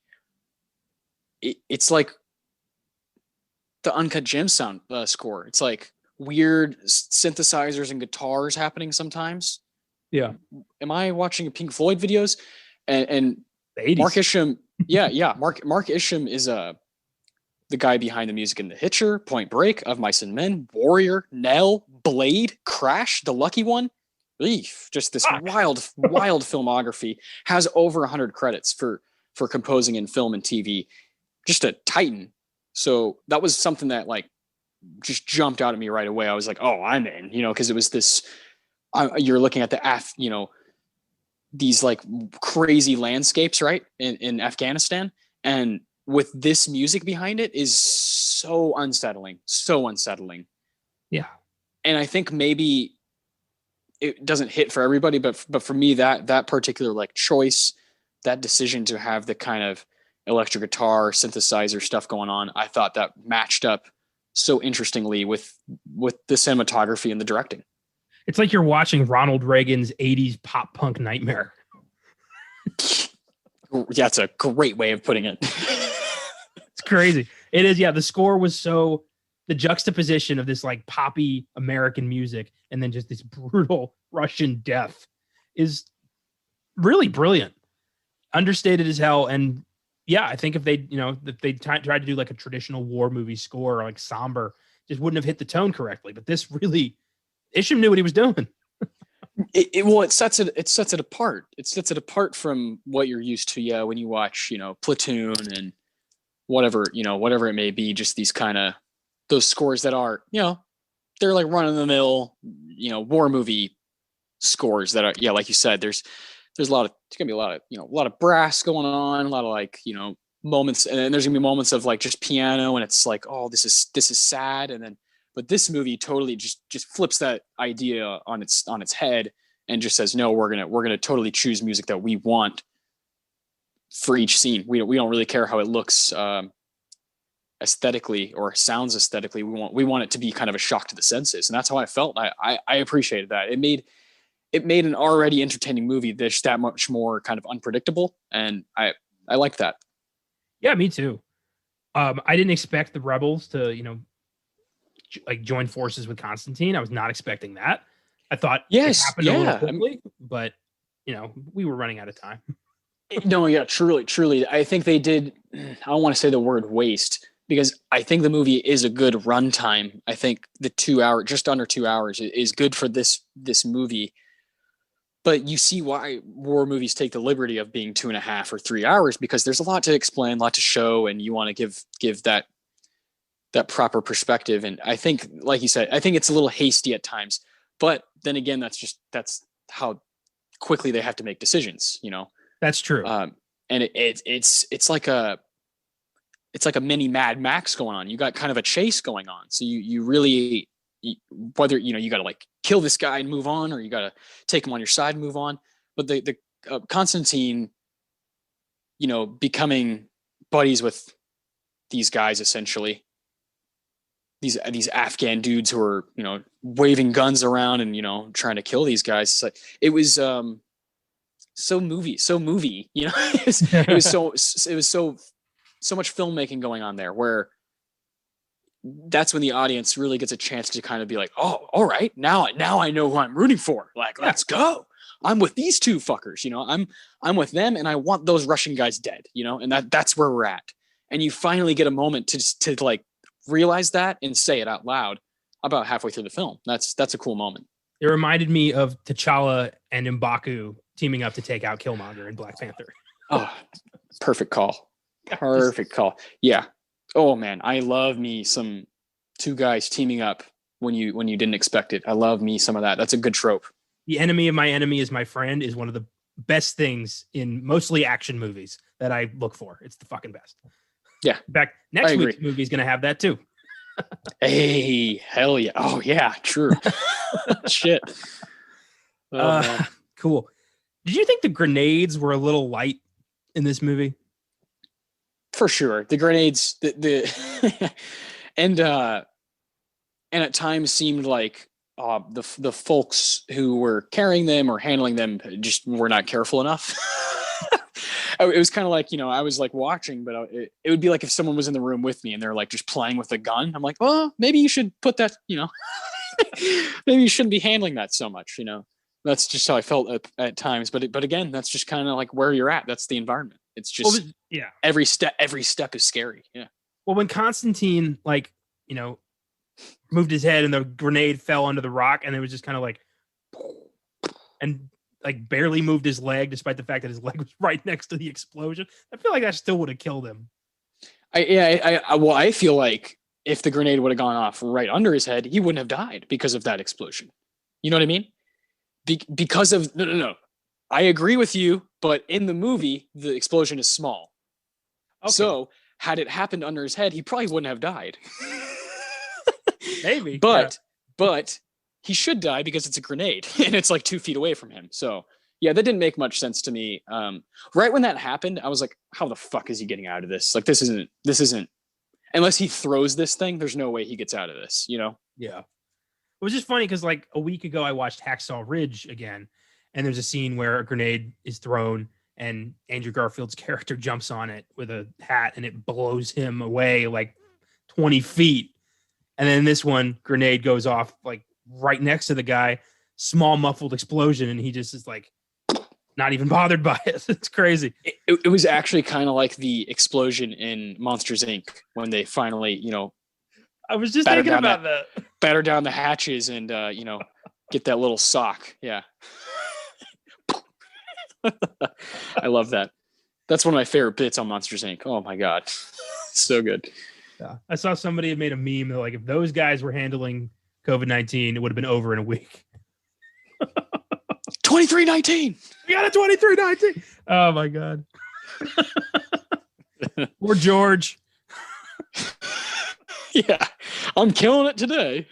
It's like the Uncut Gems sound score. It's like weird synthesizers and guitars happening sometimes. Yeah. Am I watching Pink Floyd videos? And The 80s. Mark Isham, yeah. Mark Isham is the guy behind the music in The Hitcher, Point Break, Of Mice and Men, Warrior, Nell, Blade, Crash, The Lucky One. Eef, just this wild filmography. Has over 100 credits for composing in film and TV. Just a titan. So that was something that like just jumped out at me right away. I was like, oh, I'm in, because it was this. You're looking at these like crazy landscapes, right, in Afghanistan, and with this music behind it is so unsettling. Yeah. And I think maybe it doesn't hit for everybody, but for me, that particular like choice, that decision to have the kind of electric guitar synthesizer stuff going on, I thought that matched up so interestingly with the cinematography and the directing. It's like you're watching Ronald Reagan's 80s pop punk nightmare. Yeah, it's a great way of putting it. It's crazy. It is. Yeah. The score was the juxtaposition of this like poppy American music and then just this brutal Russian death is really brilliant. Understated as hell. And yeah, I think if they tried to do like a traditional war movie score or like somber, just wouldn't have hit the tone correctly. But this really, Isham knew what he was doing. It sets it apart. It sets it apart from what you're used to. Yeah, when you watch, Platoon and whatever it may be, just these kind of those scores that are, they're like run of the mill, war movie scores that are, yeah, like you said, there's gonna be a lot of brass going on, a lot of like, moments, and then there's gonna be moments of like just piano, and it's like, oh, this is sad, and then. But this movie totally just flips that idea on its head and just says, no, we're gonna totally choose music that we want for each scene. We don't really care how it looks aesthetically or sounds aesthetically. We want it to be kind of a shock to the senses, and that's how I felt. I appreciated that. It made an already entertaining movie that's that much more kind of unpredictable, and I like that. Yeah, me too. I didn't expect the rebels to like join forces with Constantine. I was not expecting that. I thought it happened a little quickly, but we were running out of time. No, yeah, truly. I think they did. I don't want to say the word waste because I think the movie is a good runtime. I think the 2 hour, just under 2 hours, is good for this movie. But you see why war movies take the liberty of being 2.5 or 3 hours, because there's a lot to explain, a lot to show, and you want to give that proper perspective. And I think, like you said, I think it's a little hasty at times, but then again, that's how quickly they have to make decisions, That's true. And it's like a mini Mad Max going on. You got kind of a chase going on. So you really, whether, you got to like kill this guy and move on, or you got to take him on your side and move on. But the Constantine, becoming buddies with these guys, essentially, these Afghan dudes who are, waving guns around and, trying to kill these guys. It's like, it was so movie, it was so much filmmaking going on there, where that's when the audience really gets a chance to kind of be like, oh, all right, now I know who I'm rooting for. Like, let's go. I'm with these two fuckers, I'm with them, and I want those Russian guys dead, and that's where we're at. And you finally get a moment to like realize that and say it out loud about halfway through the film. That's a cool moment. It reminded me of T'Challa and M'Baku teaming up to take out Killmonger in Black Panther. Oh, perfect call. Perfect call. Yeah. Oh man, I love me some two guys teaming up when you didn't expect it. I love me some of that. That's a good trope. The enemy of my enemy is my friend is one of the best things in mostly action movies that I look for. It's the fucking best. Yeah. In fact, next week's movie is going to have that too. Hey, hell yeah. Oh yeah, true. Shit. Cool. Did you think the grenades were a little light in this movie? For sure. The grenades, and at times seemed like the folks who were carrying them or handling them just were not careful enough. It was kind of like, I was like watching, but it would be like if someone was in the room with me and they're like just playing with a gun. I'm like, well, maybe you should put that, maybe you shouldn't be handling that so much, That's just how I felt at times. But again, that's just kind of like where you're at. That's the environment. It's just yeah. Every step is scary. Yeah. Well, when Constantine moved his head and the grenade fell under the rock, and it was just kind of like, and like barely moved his leg, despite the fact that his leg was right next to the explosion. I feel like that still would have killed him. I feel like if the grenade would have gone off right under his head, he wouldn't have died because of that explosion. You know what I mean? Because of no. I agree with you, but in the movie, the explosion is small. Okay. So had it happened under his head, he probably wouldn't have died. Maybe. But he should die because it's a grenade and it's like 2 feet away from him. So yeah, that didn't make much sense to me. Right when that happened, I was like, how the fuck is he getting out of this? Like, this isn't, unless he throws this thing, there's no way he gets out of this, you know? Yeah. It was just funny because like a week ago, I watched Hacksaw Ridge again, and there's a scene where a grenade is thrown and Andrew Garfield's character jumps on it with a hat and it blows him away like 20 feet. And then this one, grenade goes off like right next to the guy, small muffled explosion, and he just is like not even bothered by it. It's crazy. It was actually kind of like the explosion in Monsters Inc. when they finally, I was just thinking about that. Batter down the hatches and get that little sock. Yeah. I love that. That's one of my favorite bits on Monsters Inc. Oh my God. So good. Yeah. I saw somebody had made a meme that like if those guys were handling COVID-19, it would have been over in a week. 2319. We got a 2319. Oh my God. Poor George. Yeah. I'm killing it today.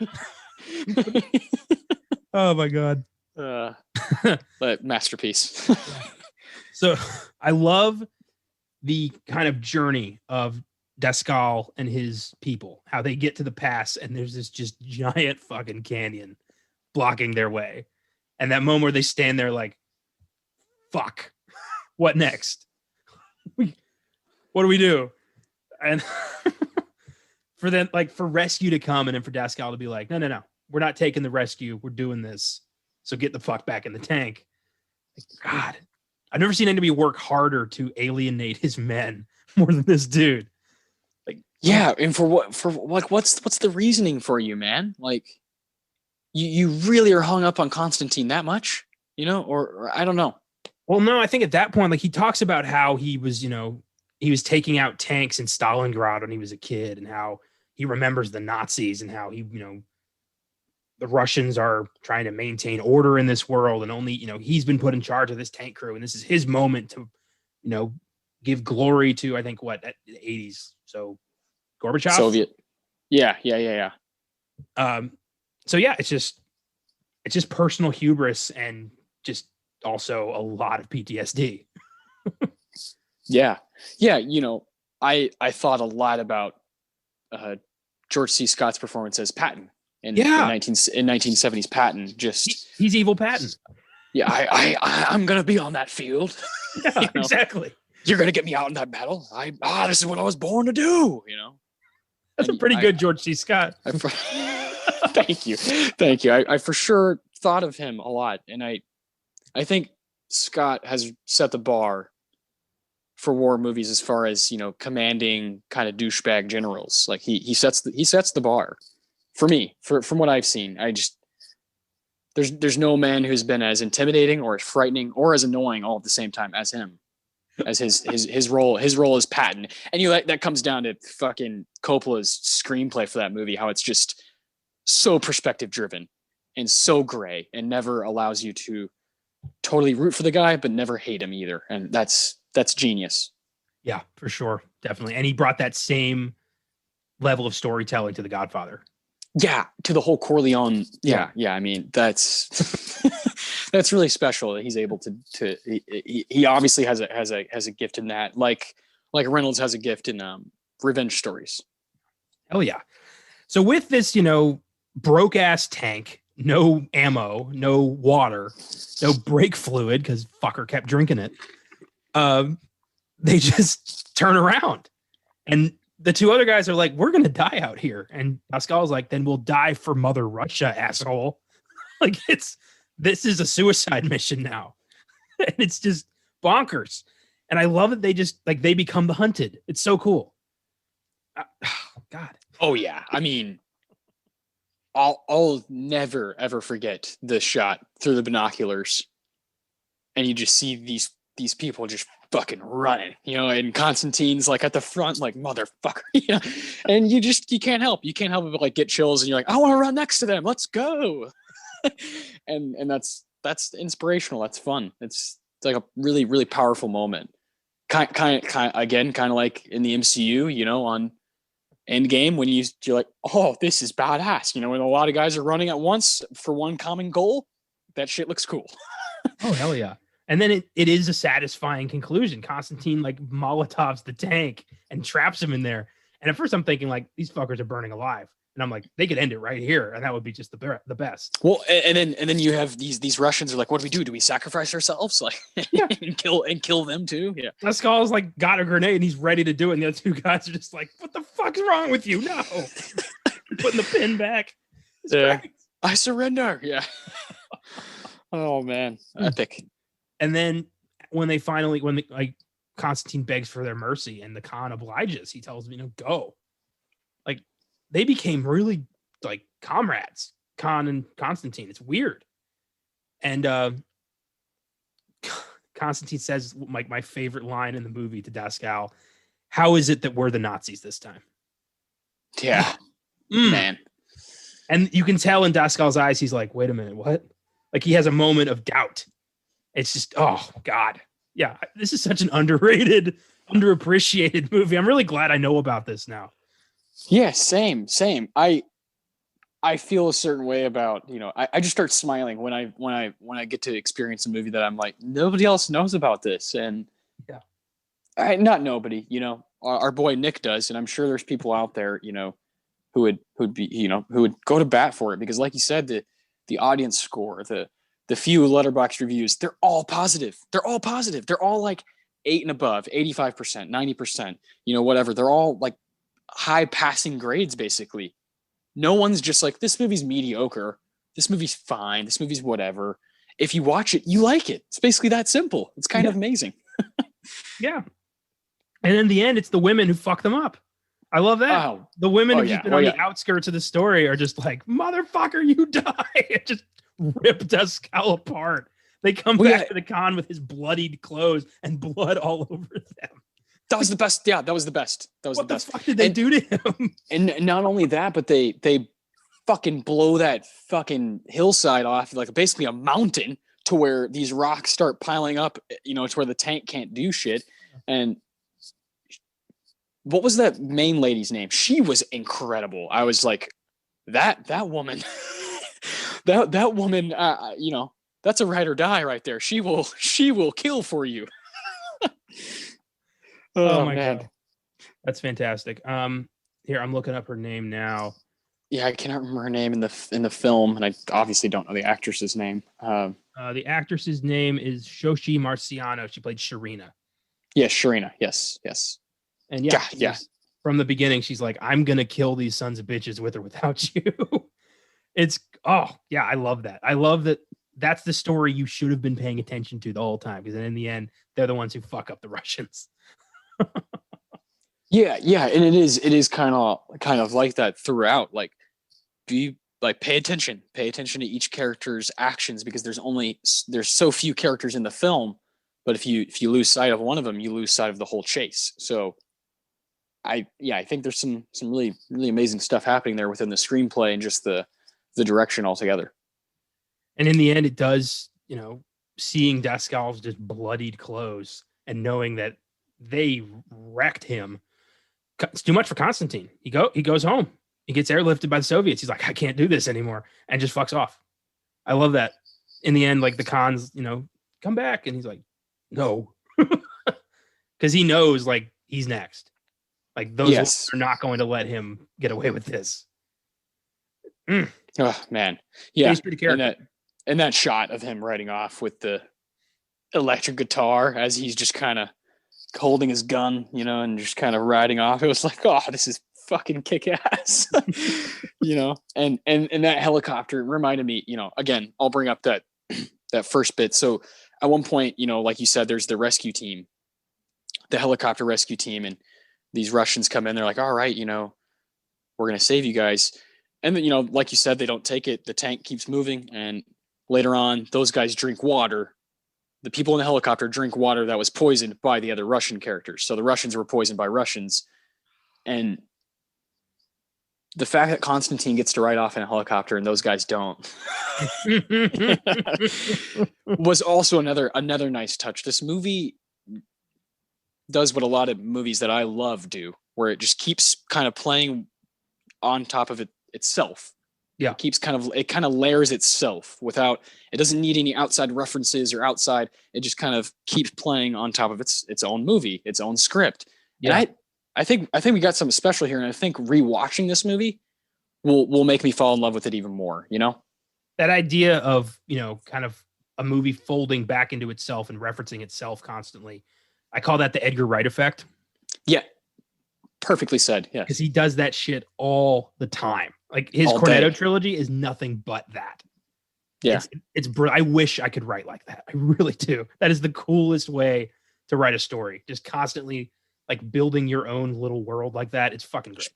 Oh my God. But masterpiece. So I love the kind of journey of Dascal and his people, how they get to the pass and there's this just giant fucking canyon blocking their way. And that moment where they stand there like, fuck, what next? What do we do? And for them, like for rescue to come and then for Dascal to be like, no, we're not taking the rescue. We're doing this. So get the fuck back in the tank. Like, God, I've never seen anybody work harder to alienate his men more than this dude. Like, yeah. And what's the reasoning for you, man? Like you really are hung up on Constantine that much, or I don't know. Well, no, I think at that point, like he talks about how he was, he was taking out tanks in Stalingrad when he was a kid and how he remembers the Nazis and how he, the Russians are trying to maintain order in this world and only, he's been put in charge of this tank crew and this is his moment to, give glory to, I think, the 80s. So Gorbachev? Soviet. Yeah. So yeah, it's just personal hubris and just also a lot of PTSD. Yeah. I thought a lot about George C. Scott's performance as Patton in 1970s Patton. Just he's evil Patton. Yeah, I'm gonna be on that field. Yeah, exactly. You're gonna get me out in that battle. This is what I was born to do. That's a pretty good George C. Scott. Thank you. I for sure thought of him a lot, and I think Scott has set the bar for war movies as far as commanding kind of douchebag generals. Like he sets the bar for me from what I've seen. There's no man who's been as intimidating or as frightening or as annoying all at the same time as him. As his role as Patton. And that comes down to fucking Coppola's screenplay for that movie, how it's just so perspective driven and so gray and never allows you to totally root for the guy but never hate him either. And that's genius. Yeah, for sure. Definitely. And he brought that same level of storytelling to The Godfather. Yeah, to the whole Corleone. Yeah. I mean, that's that's really special that he's able to he obviously has a gift in that, like Reynolds has a gift in revenge stories. Oh yeah. So with this, broke ass tank, no ammo, no water, no brake fluid because fucker kept drinking it. They just turn around, and the two other guys are like, "We're gonna die out here," and Pascal's like, "Then we'll die for Mother Russia, asshole." Like it's this is a suicide mission now. And it's just bonkers. And I love that they just like they become the hunted. It's so cool. God. Oh yeah. I mean, I'll never ever forget the shot through the binoculars, and you just see these people just fucking running, and Constantine's like at the front, like motherfucker, and you can't help but like get chills, and you're like, I want to run next to them, let's go. and that's inspirational. That's fun. It's like a really, really powerful moment. Kind of like in the MCU, on Endgame, when you're like, oh, this is badass. When a lot of guys are running at once for one common goal, that shit looks cool. Oh, hell yeah. And then it is a satisfying conclusion. Constantine like Molotovs the tank and traps him in there. And at first I'm thinking like these fuckers are burning alive. And I'm like, they could end it right here. And that would be just the best. Well, and then you have these Russians are like, what do? Do we sacrifice ourselves? Like Yeah. and kill them too? Yeah. Pascal's like got a grenade and he's ready to do it. And the other two guys are just like, what the fuck's wrong with you? No. Putting the pin back. Yeah. I surrender. Yeah. Oh man. Epic. And then when Constantine begs for their mercy and the Khan obliges, he tells them, go. Like they became really like comrades, Khan and Constantine. It's weird. And Constantine says like my favorite line in the movie to Dascal, how is it that we're the Nazis this time? Yeah. Man. And you can tell in Dascal's eyes, he's like, wait a minute, what? Like he has a moment of doubt. It's just, oh God. Yeah. This is such an underrated, underappreciated movie. I'm really glad I know about this now. Yeah, same. I feel a certain way about, I just start smiling when I get to experience a movie that I'm like, nobody else knows about this. And yeah, not nobody, our boy Nick does. And I'm sure there's people out there, who would go to bat for it, because like you said, the audience score, the few letterbox reviews, they're all positive. They're all like 8 and above, 85%, 90%, whatever. They're all like high passing grades, basically. No one's just like, this movie's mediocre. This movie's fine. This movie's whatever. If you watch it, you like it. It's basically that simple. It's kind of amazing. Yeah. And in the end, it's the women who fuck them up. I love that. Oh. The women who've just been on the outskirts of the story are just like, motherfucker, you die. Just rip Dascal apart. They come back to the Khan with his bloodied clothes and blood all over them. That was the best. Yeah, that was the best. What the fuck did they do to him? And not only that, but they fucking blow that fucking hillside off, like basically a mountain, to where these rocks start piling up, to where the tank can't do shit. And what was that main lady's name? She was incredible. I was like, that woman, that woman, that's a ride or die right there. She will kill for you. Oh my God. That's fantastic. Here, I'm looking up her name now. Yeah, I cannot remember her name in the film, and I obviously don't know the actress's name. The actress's name is Shoshi Marciano. She played Sharina. Yeah, Sharina. Yes. And yeah. From the beginning, she's like, I'm gonna kill these sons of bitches with or without you. I love that. I love that. That's the story you should have been paying attention to the whole time, because then in the end, they're the ones who fuck up the Russians. Yeah, and it is kind of like that throughout. Like, pay attention to each character's actions, because there's so few characters in the film, but if you lose sight of one of them, you lose sight of the whole chase. So I think there's some really, really amazing stuff happening there within the screenplay and just the direction altogether. And in the end, it does, seeing Dascal's just bloodied clothes and knowing that they wrecked him. It's too much for Constantine. He goes home. He gets airlifted by the Soviets. He's like, I can't do this anymore, and just fucks off. I love that. In the end, like the Khans, come back, and he's like, no, because he knows like he's next. Like those are not going to let him get away with this. Oh man, yeah. He's pretty careful. And that shot of him riding off with the electric guitar as he's just kind of holding his gun, and just kind of riding off. It was like, oh, this is fucking kick ass. And that helicopter reminded me, again, I'll bring up that that first bit. So at one point, you know, like you said, there's the rescue team, the helicopter rescue team, and these Russians come in. They're like, all right, you know, we're going to save you guys. And then, you know, like you said, they don't take it. The tank keeps moving. And later on, those guys drink water. The people in the helicopter drink water that was poisoned by the other Russian characters. So the Russians were poisoned by Russians. And the fact that Constantine gets to ride off in a helicopter and those guys don't was also another nice touch. This movie does what a lot of movies that I love do, where it just keeps kind of playing on top of itself. Yeah. It kind of layers itself without, it doesn't need any outside references or outside. It just kind of keeps playing on top of its own movie, its own script. Yeah. And I think we got something special here. And I think rewatching this movie will make me fall in love with it even more, you know? That idea of, you know, kind of a movie folding back into itself and referencing itself constantly. I call that the Edgar Wright effect. Yeah. Perfectly said. Yeah. Because he does that shit all the time. Like his Cornetto trilogy is nothing but that. Yeah. It's I wish I could write like that. I really do. That is the coolest way to write a story. Just constantly like building your own little world like that. It's fucking great.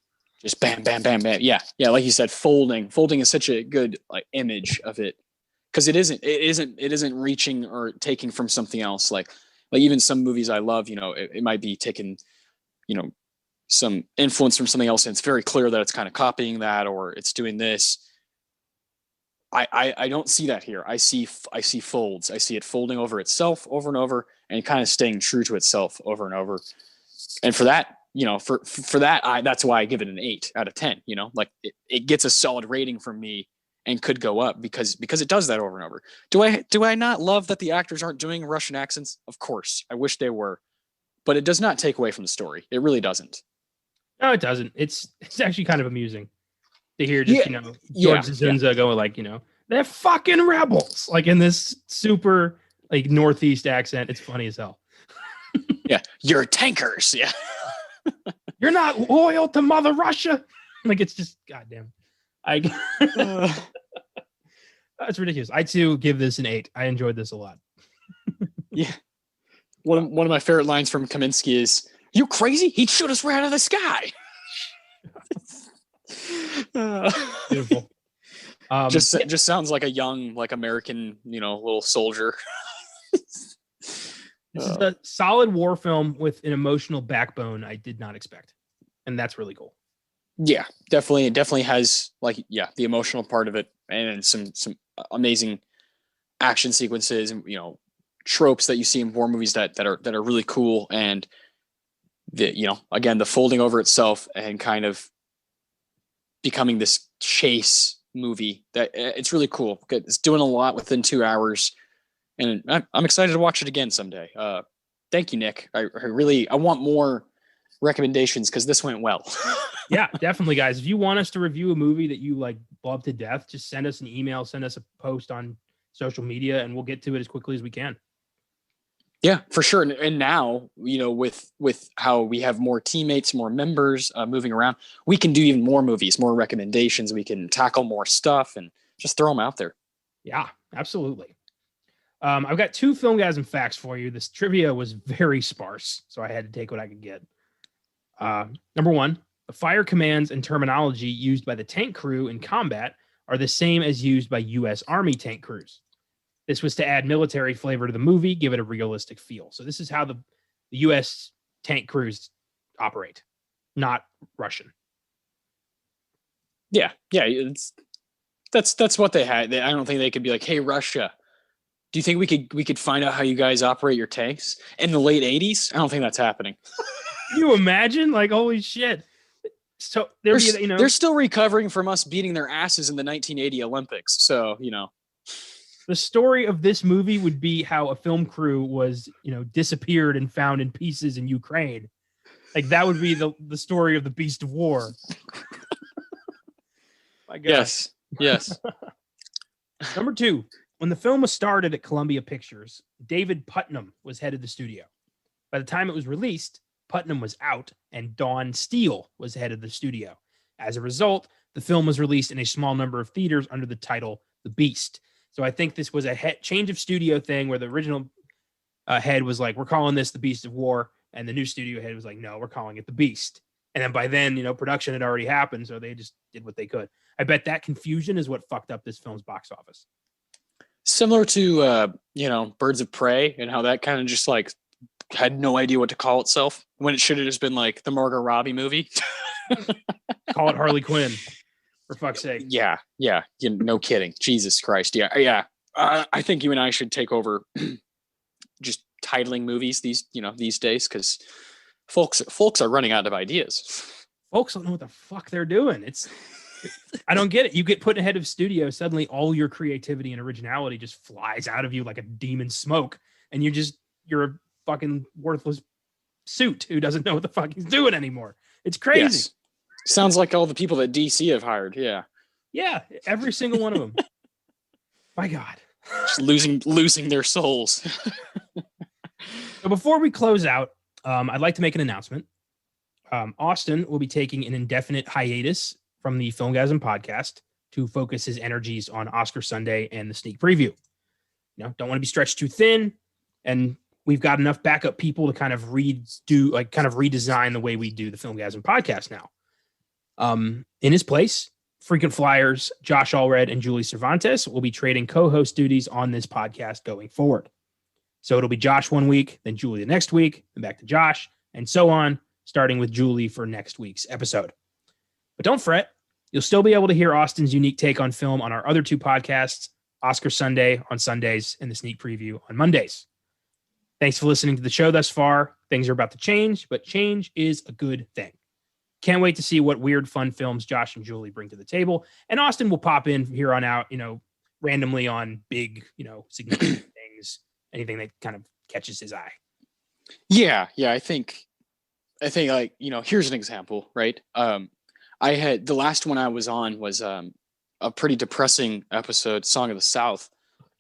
Just bam, bam, bam, bam. Yeah. Yeah. Like you said, folding is such a good like image of it. Cause it isn't reaching or taking from something else. Like even some movies I love, you know, it might be taking, you know, some influence from something else. And it's very clear that it's kind of copying that, or it's doing this. I don't see that here. I see folds. I see it folding over itself over and over and kind of staying true to itself over and over. And for that, you know, for that, that's why I give it an 8 out of 10, you know, like it gets a solid rating from me and could go up because it does that over and over. Do I not love that the actors aren't doing Russian accents? Of course. I wish they were, but it does not take away from the story. It really doesn't. No, it doesn't. It's actually kind of amusing to hear just, you know, George Dzundza going like, you know, they're fucking rebels, like in this super like Northeast accent. It's funny as hell. Yeah. You're tankers. Yeah. You're not loyal to Mother Russia. Like, it's just, goddamn. That's ridiculous. I too give this an 8. I enjoyed this a lot. Yeah. One of my favorite lines from Kaminsky is, "You crazy? He'd shoot us right out of the sky." Beautiful. Just sounds like a young, like American, you know, little soldier. This is a solid war film with an emotional backbone I did not expect. And that's really cool. Yeah, definitely. It definitely has like, yeah, the emotional part of it and some amazing action sequences and, you know, tropes that you see in war movies that are really cool. And the, you know, again, the folding over itself and kind of becoming this chase movie that it's really cool. It's doing a lot within 2 hours. And I'm excited to watch it again someday. Thank you, Nick. I want more recommendations because this went well. Yeah, definitely, guys. If you want us to review a movie that you like love to death, just send us an email, send us a post on social media, and we'll get to it as quickly as we can. Yeah, for sure. And now, you know, with how we have more teammates, more members moving around, we can do even more movies, more recommendations. We can tackle more stuff and just throw them out there. Yeah, absolutely. I've got 2 Filmgazm facts for you. This trivia was very sparse, so I had to take what I could get. Number 1, the fire commands and terminology used by the tank crew in combat are the same as used by U.S. Army tank crews. This was to add military flavor to the movie, give it a realistic feel. So this is how the U.S. tank crews operate, not Russian. Yeah, that's what they had. I don't think they could be like, "Hey, Russia, do you think we could find out how you guys operate your tanks in the late 80s?" I don't think that's happening. Can you imagine? Like, holy shit. So they're still recovering from us beating their asses in the 1980 Olympics. So, you know, the story of this movie would be how a film crew was, you know, disappeared and found in pieces in Ukraine. Like that would be the story of the Beast of War. My God. Yes. Number 2, when the film was started at Columbia Pictures, David Putnam was head of the studio. By the time it was released, Putnam was out and Dawn Steele was head of the studio. As a result, the film was released in a small number of theaters under the title The Beast. So I think this was a change of studio thing where the original head was like, we're calling this the Beast of War. And the new studio head was like, no, we're calling it the Beast. And then by then, production had already happened. So they just did what they could. I bet that confusion is what fucked up this film's box office. Similar to, Birds of Prey and how that kind of just like had no idea what to call itself when it should have just been like the Margot Robbie movie. Call it Harley Quinn, for fuck's sake. Yeah. No kidding. Jesus Christ. Yeah. I think you and I should take over just titling movies these days, because folks are running out of ideas. Folks don't know what the fuck they're doing. I don't get it. You get put ahead of studio, suddenly all your creativity and originality just flies out of you like a demon smoke, and you're a fucking worthless suit who doesn't know what the fuck he's doing anymore. It's crazy. Yes. Sounds like all the people that DC have hired. Yeah, every single one of them. My God. Just losing their souls. So before we close out, I'd like to make an announcement. Austin will be taking an indefinite hiatus from the Filmgazm podcast to focus his energies on Oscar Sunday and the sneak preview. Don't want to be stretched too thin, and we've got enough backup people to kind of redesign the way we do the Filmgazm podcast now. In his place, frequent flyers Josh Allred and Julie Cervantes will be trading co-host duties on this podcast going forward. So it'll be Josh one week, then Julie the next week, then back to Josh, and so on, starting with Julie for next week's episode. But don't fret, you'll still be able to hear Austin's unique take on film on our other two podcasts, Oscar Sunday on Sundays and the Sneak Preview on Mondays. Thanks for listening to the show thus far. Things are about to change, but change is a good thing. Can't wait to see what weird, fun films Josh and Julie bring to the table. And Austin will pop in from here on out, randomly on big, significant things, anything that kind of catches his eye. Yeah. I think like, here's an example, right? I had the last one I was on was a pretty depressing episode, Song of the South.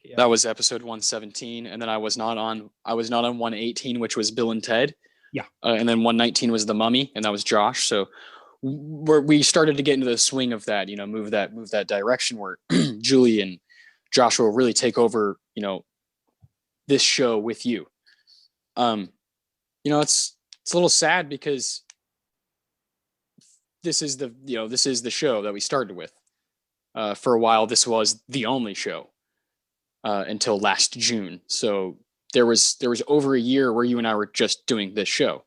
Yeah. That was episode 117, and then I was not on 118, which was Bill and Ted. Yeah. And then 119 was The Mummy, and that was Josh. So we started to get into the swing of that, move that direction where Julie and Joshua will really take over, this show with you. It's a little sad because this is the show that we started with. For a while, this was the only show until last June. So there was over a year where you and I were just doing this show.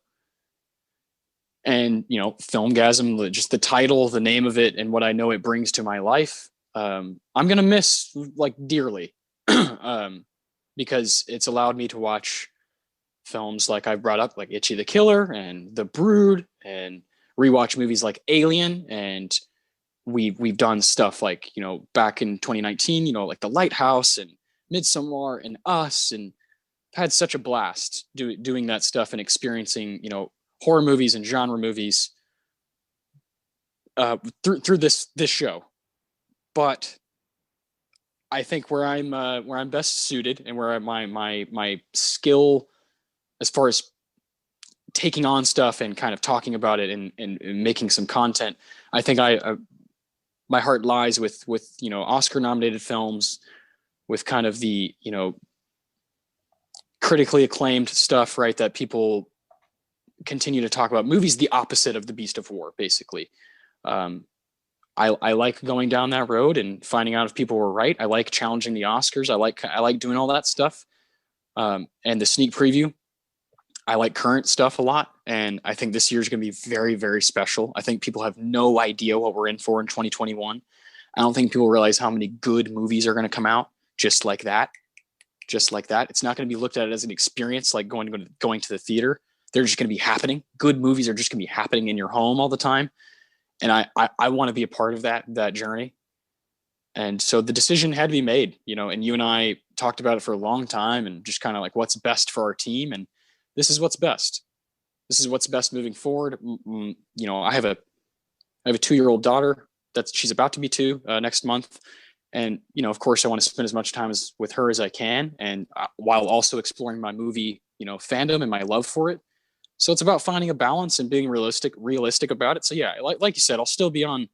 And, Filmgazm, just the title, the name of it, and what I know it brings to my life, I'm going to miss dearly because it's allowed me to watch films like I brought up, like Itchy the Killer and The Brood, and rewatch movies like Alien. And we've done stuff like, back in 2019, like The Lighthouse and Midsommar and Us, and had such a blast doing that stuff and experiencing, horror movies and genre movies through this show. But I think where I'm best suited and where my skill as far as taking on stuff and kind of talking about it and making some content, I think my heart lies with Oscar nominated films, with kind of the critically acclaimed stuff, right, that people continue to talk about. Movies the opposite of the Beast of War, basically. I like going down that road and finding out if people were right. I like challenging the Oscars. I like doing all that stuff. And the sneak preview, I like current stuff a lot. And I think this year is going to be very, very special. I think people have no idea what we're in for in 2021. I don't think people realize how many good movies are going to come out just like that. It's not going to be looked at as an experience like going to the theater. They're just going to be happening. Good movies are just going to be happening in your home all the time. And I want to be a part of that journey. And so the decision had to be made, and you and I talked about it for a long time and just kind of like what's best for our team. And this is what's best. This is what's best moving forward. I have a 2-year-old daughter she's about to be 2 next month. And, of course I want to spend as much time with her as I can. And while also exploring my movie, fandom and my love for it. So it's about finding a balance and being realistic about it. So yeah, like you said, I'll still be on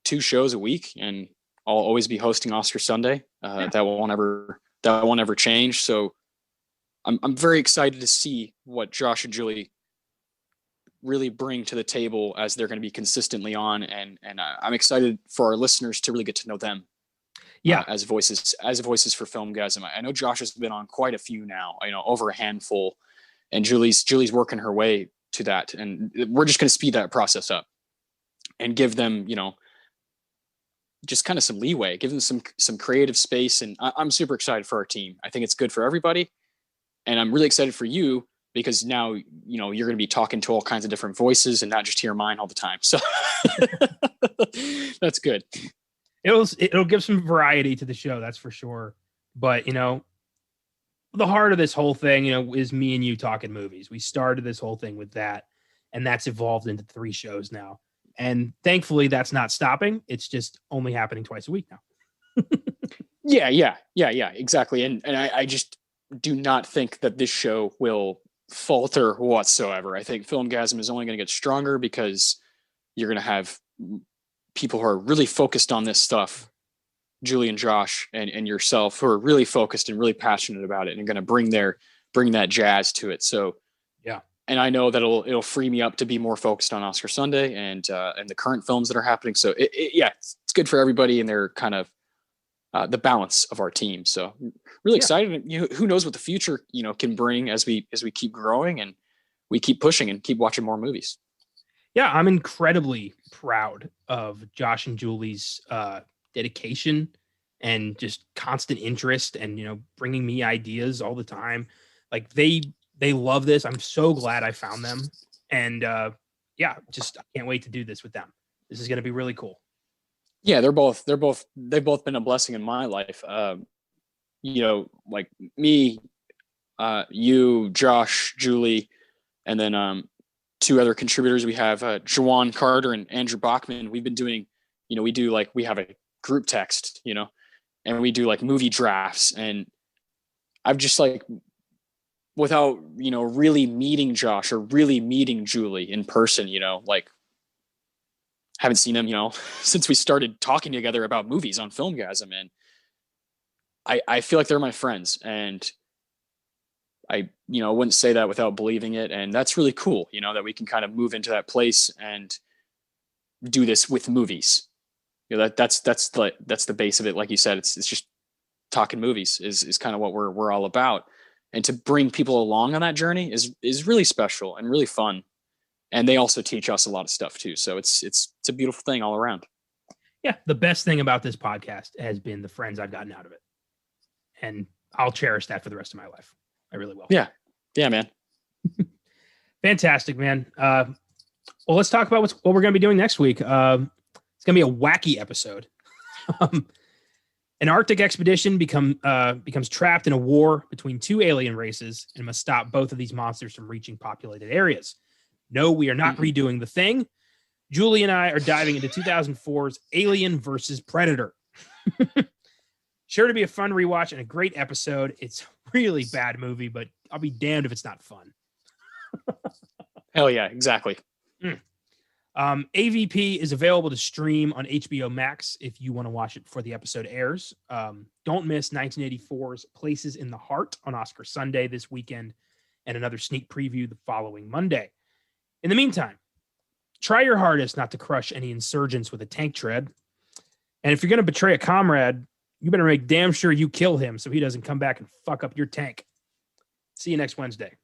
2 shows a week and I'll always be hosting Oscar Sunday. That won't ever change. So I'm very excited to see what Josh and Julie really bring to the table as they're going to be consistently on, and I'm excited for our listeners to really get to know them. As voices for Filmgazm. I know Josh has been on quite a few now, over a handful, and Julie's working her way to that, and we're just going to speed that process up and give them, just kind of some leeway, give them some creative space. And I'm super excited for our team. I think it's good for everybody, and I'm really excited for you because now you're going to be talking to all kinds of different voices and not just hear mine all the time. So that's good. It'll give some variety to the show, that's for sure. But the heart of this whole thing, is me and you talking movies. We started this whole thing with that, and that's evolved into 3 shows now. And thankfully, that's not stopping. It's just only happening twice a week now. Yeah, exactly. And I just do not think that this show will falter whatsoever. I think Filmgazm is only going to get stronger because you're going to have people who are really focused on this stuff, Julie and Josh and yourself, who are really focused and really passionate about it and going to bring that jazz to it. So yeah. And I know that it'll free me up to be more focused on Oscar Sunday and the current films that are happening. So it's good for everybody, and they're kind of the balance of our team. So really excited. Who knows what the future, can bring as we keep growing and we keep pushing and keep watching more movies. Yeah, I'm incredibly proud of Josh and Julie's dedication and just constant interest and, bringing me ideas all the time. Like they love this. I'm so glad I found them. And I can't wait to do this with them. This is going to be really cool. Yeah, they've both been a blessing in my life. Like me, you, Josh, Julie, and then 2 other contributors. We have Jawan Carter and Andrew Bachman. We've been doing, we have a group text, and we do like movie drafts. And I've just without, really meeting Josh or really meeting Julie in person, haven't seen them, since we started talking together about movies on Filmgazm. And I feel like they're my friends, and I wouldn't say that without believing it. And that's really cool, that we can kind of move into that place and do this with movies. That's the base of it. Like you said, it's just talking movies is kind of what we're all about. And to bring people along on that journey is really special and really fun. And they also teach us a lot of stuff too. So it's a beautiful thing all around. Yeah. The best thing about this podcast has been the friends I've gotten out of it. And I'll cherish that for the rest of my life. I really will. Yeah. Yeah, man. Fantastic, man. Well, let's talk about what we're going to be doing next week. It's going to be a wacky episode. An Arctic expedition becomes trapped in a war between 2 alien races and must stop both of these monsters from reaching populated areas. No, we are not redoing The Thing. Julie and I are diving into 2004's Alien versus Predator. Sure to be a fun rewatch and a great episode. It's a really bad movie, but I'll be damned if it's not fun. Hell yeah, exactly. AVP is available to stream on HBO Max if you want to watch it before the episode airs. Don't miss 1984's Places in the Heart on Oscar Sunday this weekend, and another sneak preview the following Monday. In the meantime, try your hardest not to crush any insurgents with a tank tread. And if you're going to betray a comrade, you better make damn sure you kill him so he doesn't come back and fuck up your tank. See you next Wednesday.